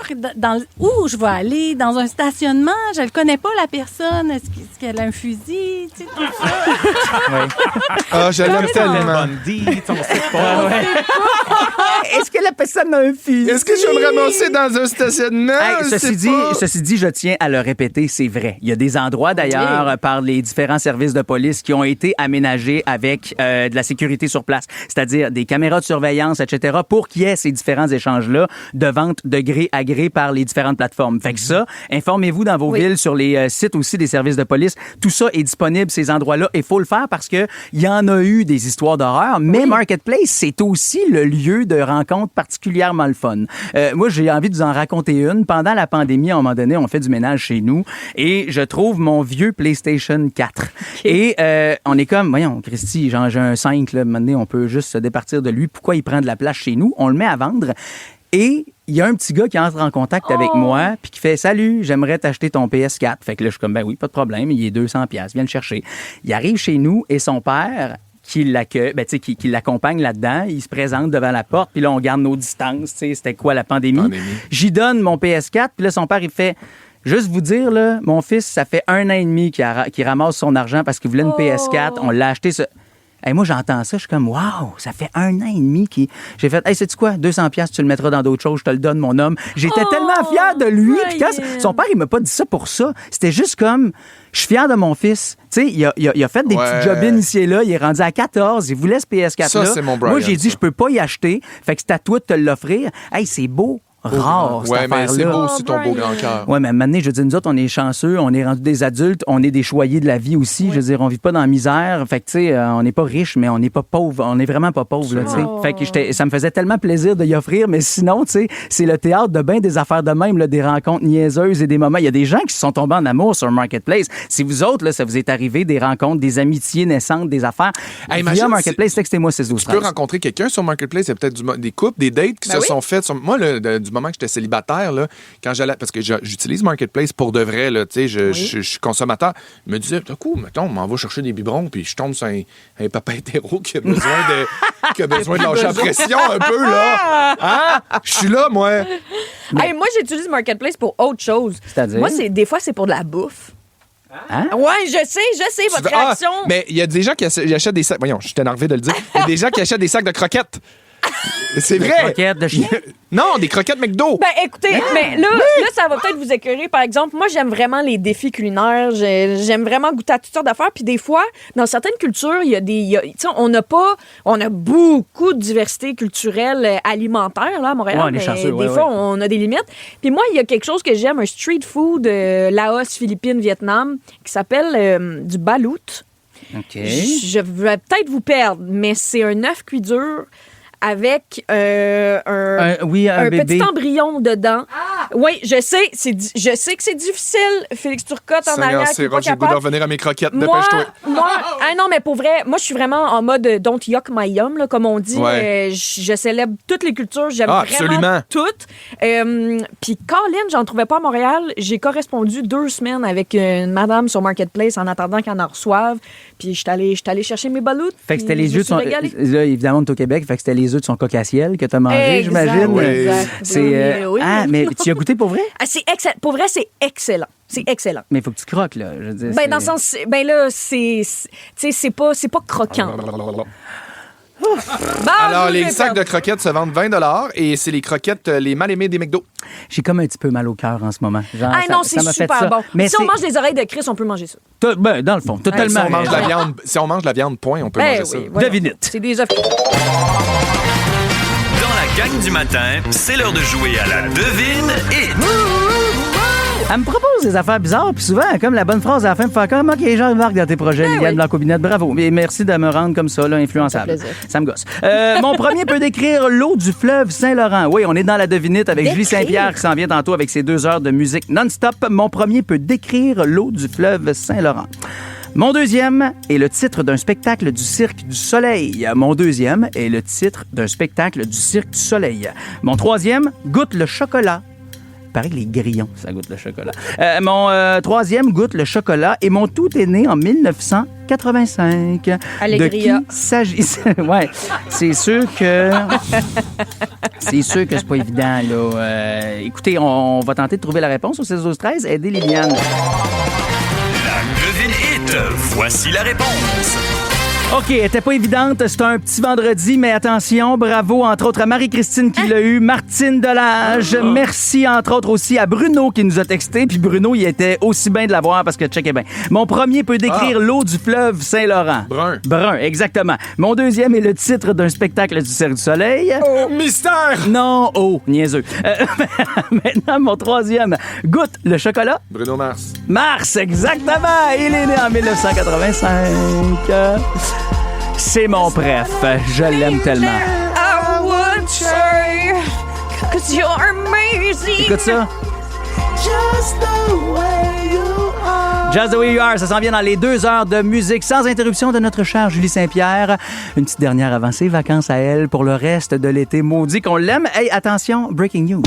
où je vais aller, dans un stationnement, je le connais pas la personne. Est-ce qu'elle a un fusil, tu sais, tout ça. Ah, je l'aime tellement. Est-ce que la personne a un fusil? Est-ce que je vais me ramasser dans un stationnement? Ceci dit, je tiens à le répéter, c'est vrai. Il y a des endroits, d'ailleurs, par les différents services de police qui ont été aménagés avec de la sécurité sur place, c'est-à-dire des caméras de surveillance, etc., pour qu'il y ait ces différents échanges-là de vente de gré à gré par les différentes plateformes. Fait que ça, informez-vous dans vos villes, sur les sites aussi des services de police. Tout ça est disponible, ces endroits-là. Il faut le faire parce que il y en a eu des histoires d'horreur, mais Marketplace, c'est aussi le lieu de rencontre particulièrement le fun. Moi, j'ai envie de vous en raconter une. Pendant la pandémie, à un moment donné, on fait du ménage chez nous et je trouve mon vieux PlayStation 4. Et on est comme, voyons, Christy, j'ai un 5, là, maintenant, on peut juste se départir de lui. Pourquoi il prend de la place chez nous? On le met à vendre. Et il y a un petit gars qui entre en contact avec moi puis qui fait « Salut, j'aimerais t'acheter ton PS4. » Fait que là, je suis comme « Ben oui, pas de problème, il est 200$, viens le chercher. » Il arrive chez nous et son père qui l'accueille, qui l'accompagne là-dedans, il se présente devant la porte puis là, on garde nos distances. C'était quoi la pandémie? J'y donne mon PS4 puis là, son père, il fait... Juste vous dire, là, mon fils, ça fait 1 an et demi qu'il ramasse son argent parce qu'il voulait une PS4. On l'a acheté... Hey, moi, j'entends ça, je suis comme, wow, ça fait 1 an et demi qu'il... J'ai fait, hey, sais-tu quoi, 200$, tu le mettras dans d'autres choses, je te le donne, mon homme. J'étais tellement fière de lui. Puis quand son père, il m'a pas dit ça pour ça. C'était juste comme, je suis fière de mon fils. Tu sais, il a fait des petits job-ins ici et là. Il est rendu à 14. Il voulait ce PS4-là. Ça, c'est mon Brian, moi, j'ai dit, je peux pas y acheter. Fait que c'est à toi de te l'offrir. Hey, c'est beau. Rare, cette affaire-là. Mais c'est beau aussi ton beau grand cœur. Ouais, mais à un moment donné, je veux dire, nous autres, on est chanceux, on est rendus des adultes, on est des choyés de la vie aussi. Je veux dire, on vit pas dans la misère. Fait que, tu sais, on n'est pas riche, mais on n'est pas pauvre. On est vraiment pas pauvre, là, tu sais. Fait que ça me faisait tellement plaisir de y offrir, mais sinon, tu sais, c'est le théâtre de bien des affaires de même, là, des rencontres niaiseuses et des moments. Il y a des gens qui se sont tombés en amour sur Marketplace. Si vous autres, là, ça vous est arrivé, des rencontres, des amitiés naissantes, des affaires, via Marketplace, textez-moi 6 12 13. Tu peux rencontrer quelqu'un sur Marketplace, il y a peut-être des couples, des dates qui se sont faites. Moi, du moment que j'étais célibataire, là, quand j'allais, parce que j'utilise Marketplace pour de vrai, là, je suis consommateur, il me disait, d'un coup, mettons, on m'en va chercher des biberons, puis je tombe sur un papa hétéro qui a besoin de lâcher la pression un peu, là. Hein? Je suis là, moi. Hey, moi, j'utilise Marketplace pour autre chose. C'est-à-dire? Moi, des fois, c'est pour de la bouffe. Hein? Ouais, je sais, votre réaction. Mais il y a des gens qui achètent des sacs. Voyons, je suis énervé de le dire. Il y a des gens qui achètent des sacs de croquettes. C'est vrai. Des croquettes de chien? Non, des croquettes McDo. Ben, écoutez, mais là, ça va peut-être vous écœurer. Par exemple, moi, j'aime vraiment les défis culinaires. J'aime vraiment goûter à toutes sortes d'affaires. Puis des fois, dans certaines cultures, on a beaucoup de diversité culturelle alimentaire, là, à Montréal. Ouais, on est chanceux, des fois, on a des limites. Puis moi, il y a quelque chose que j'aime, un street food Laos, Philippines, Vietnam, qui s'appelle du balut. OK. Je vais peut-être vous perdre, mais c'est un œuf cuit dur avec un petit embryon dedans. Oui, je sais que c'est difficile. Félix Turcotte en arrière. C'est Roger, j'ai le goût de revenir à mes croquettes. Dépêche-toi. Non, mais pour vrai, moi, je suis vraiment en mode don't yuck my yum, là, comme on dit. Ouais. Je célèbre toutes les cultures. J'aime vraiment toutes. Puis Colin, j'en trouvais pas à Montréal. J'ai correspondu 2 semaines avec une madame sur Marketplace en attendant qu'elle en reçoive. Puis je suis allée chercher mes baloutes. Fait que c'était les œufs de son... Là, évidemment, on est au Québec. Fait que c'était les œufs de son coq-à-ciel que tu as mangé, j'imagine. Oui. Mais tu y as goûté pour vrai? C'est excellent. Pour vrai, c'est excellent. C'est excellent. Mais il faut que tu croques, là. Je veux dire, dans le sens... là, c'est pas croquant. Alors, les sacs de croquettes se vendent 20$ et c'est les croquettes les mal aimées des McDo. J'ai comme un petit peu mal au cœur en ce moment. Genre, non, c'est super bon. Mais si on mange des oreilles de Chris, on peut manger ça. Dans le fond, totalement. Si on mange de la viande, point, on peut manger ça. Voilà. Devinette. C'est des œufs. Dans la gang du matin, c'est l'heure de jouer à la devine hit. Elle me propose des affaires bizarres, puis souvent, comme la bonne phrase à la fin, pour faire comme OK, les gens remarquent dans tes projets, Liliane Blanco-Binette, bravo. Et merci de me rendre comme ça, là, influençable. Ça me gosse. Mon premier peut décrire l'eau du fleuve Saint-Laurent. Oui, on est dans la devinette avec Julie Saint-Pierre qui s'en vient tantôt avec ses 2 heures de musique non-stop. Mon premier peut décrire l'eau du fleuve Saint-Laurent. Mon deuxième est le titre d'un spectacle du Cirque du Soleil. Mon deuxième est le titre d'un spectacle du Cirque du Soleil. Mon troisième, goûte le chocolat. Il paraît que les grillons, ça goûte le chocolat. Mon troisième goûte le chocolat et mon tout est né en 1985. Allégria. De qui s'agit... Ouais, c'est sûr que c'est pas évident, là. Écoutez, on va tenter de trouver la réponse au 16 12 13. Aidez Liliane. La devine hit. Voici la réponse. OK, elle était pas évidente. C'est un petit vendredi, mais attention, bravo, entre autres, à Marie-Christine qui l'a eu, Martine Delage. Merci, entre autres, aussi à Bruno qui nous a texté. Puis Bruno, il était aussi bien de l'avoir parce que, checkez bien. Mon premier peut décrire l'eau du fleuve Saint-Laurent. Brun. Brun, exactement. Mon deuxième est le titre d'un spectacle du Cirque du Soleil. Mystère! Non, niaiseux. Maintenant, mon troisième, goûte le chocolat. Bruno Mars. Mars, exactement. Il est né en 1985. C'est mon préf. Je l'aime tellement. I would say, 'cause you're amazing. Écoute ça. Just the way you are. Just the way you are, ça s'en vient dans les 2 heures de musique sans interruption de notre chère Julie Saint-Pierre. Une petite dernière avant ses vacances à elle pour le reste de l'été. Maudit qu'on l'aime. Hey, attention, breaking news.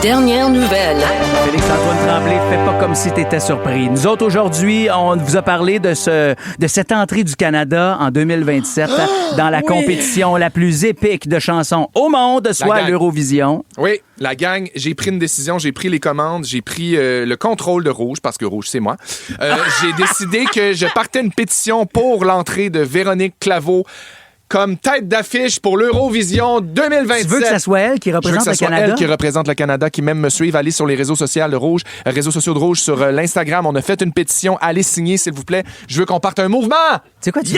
Dernière nouvelle. Félix-Antoine Tremblay, fais pas comme si t'étais surpris. Nous autres, aujourd'hui, on vous a parlé de cette entrée du Canada en 2027 dans la compétition la plus épique de chansons au monde, soit l'Eurovision. Oui, la gang, j'ai pris une décision, j'ai pris les commandes, j'ai pris le contrôle de Rouge, parce que Rouge, c'est moi. J'ai décidé que je partais une pétition pour l'entrée de Véronique Claveau comme tête d'affiche pour l'Eurovision 2027. Tu veux que ça soit elle qui représente le Canada? Elle qui représente le Canada, qui même me suive. Allez sur les réseaux sociaux de Rouge, réseaux sociaux de Rouge, sur l'Instagram. On a fait une pétition. Allez signer, s'il vous plaît. Je veux qu'on parte un mouvement. Tu sais quoi? Tu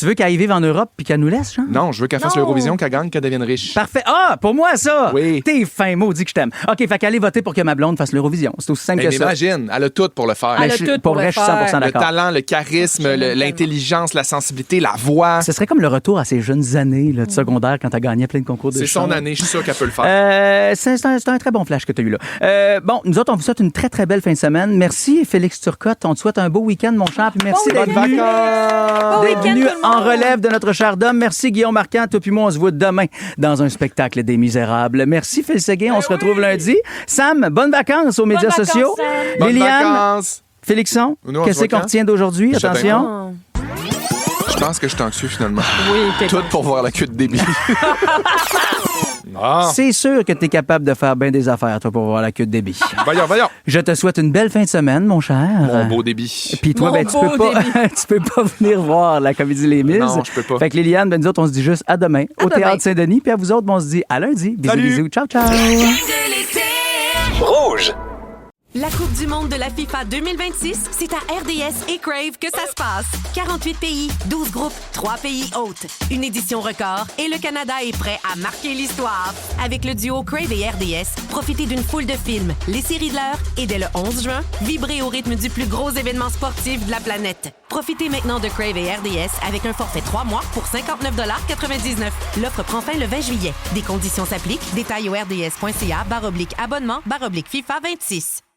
veux qu'elle y vive en Europe puis qu'elle nous laisse, genre? Non, je veux qu'elle fasse l'Eurovision, qu'elle gagne, qu'elle devienne riche. Parfait. Pour moi, ça! Oui. T'es fin, maudit que je t'aime. OK, fait qu'allez voter pour que ma blonde fasse l'Eurovision. C'est aussi simple que ça. Imagine, elle a tout pour le faire. Elle a tout pour le faire. Je suis 100% d'accord. Le talent, le charisme, l'intelligence, la sensibilité, la voix. Ce serait comme le retour à ses jeunes années de secondaire quand t'as gagné plein de concours de chant. C'est son année, je suis sûr qu'elle peut le faire. C'est un très bon flash que t'as eu là. Bon, nous autres, on vous souhaite une très, très belle fin de semaine. Merci, Félix Turcotte. On te souhaite un beau week-end, mon cher. Puis merci d'être venu en relève de notre cher Dom. Merci, Guillaume Marquand. Toi puis moi, on se voit demain dans un spectacle des Misérables. Merci, Phil Séguin. On se retrouve lundi. Sam, bonnes vacances aux médias sociaux. Liliane, Félixon, qu'est-ce qu'on retient d'aujourd'hui? Attention. Je pense que je suis anxieux, finalement. Oui, tout pour voir la queue de débit. C'est sûr que tu es capable de faire bien des affaires, toi, pour voir la queue de débit. Voyons. Je te souhaite une belle fin de semaine, mon cher. Mon beau débit. Puis toi, tu peux pas venir voir la Comédie Les Mises. Non, je peux pas. Fait que Liliane, nous autres, on se dit juste à demain au Théâtre Saint-Denis. Puis à vous autres, on se dit à lundi. Bisous. Ciao, ciao. Rouge. La Coupe du monde de la FIFA 2026, c'est à RDS et Crave que ça se passe. 48 pays, 12 groupes, 3 pays hôtes. Une édition record et le Canada est prêt à marquer l'histoire. Avec le duo Crave et RDS, profitez d'une foule de films, les séries de l'heure et dès le 11 juin, vibrez au rythme du plus gros événement sportif de la planète. Profitez maintenant de Crave et RDS avec un forfait 3 mois pour 59,99 $. L'offre prend fin le 20 juillet. Des conditions s'appliquent. Détails au rds.ca/abonnement/FIFA 26.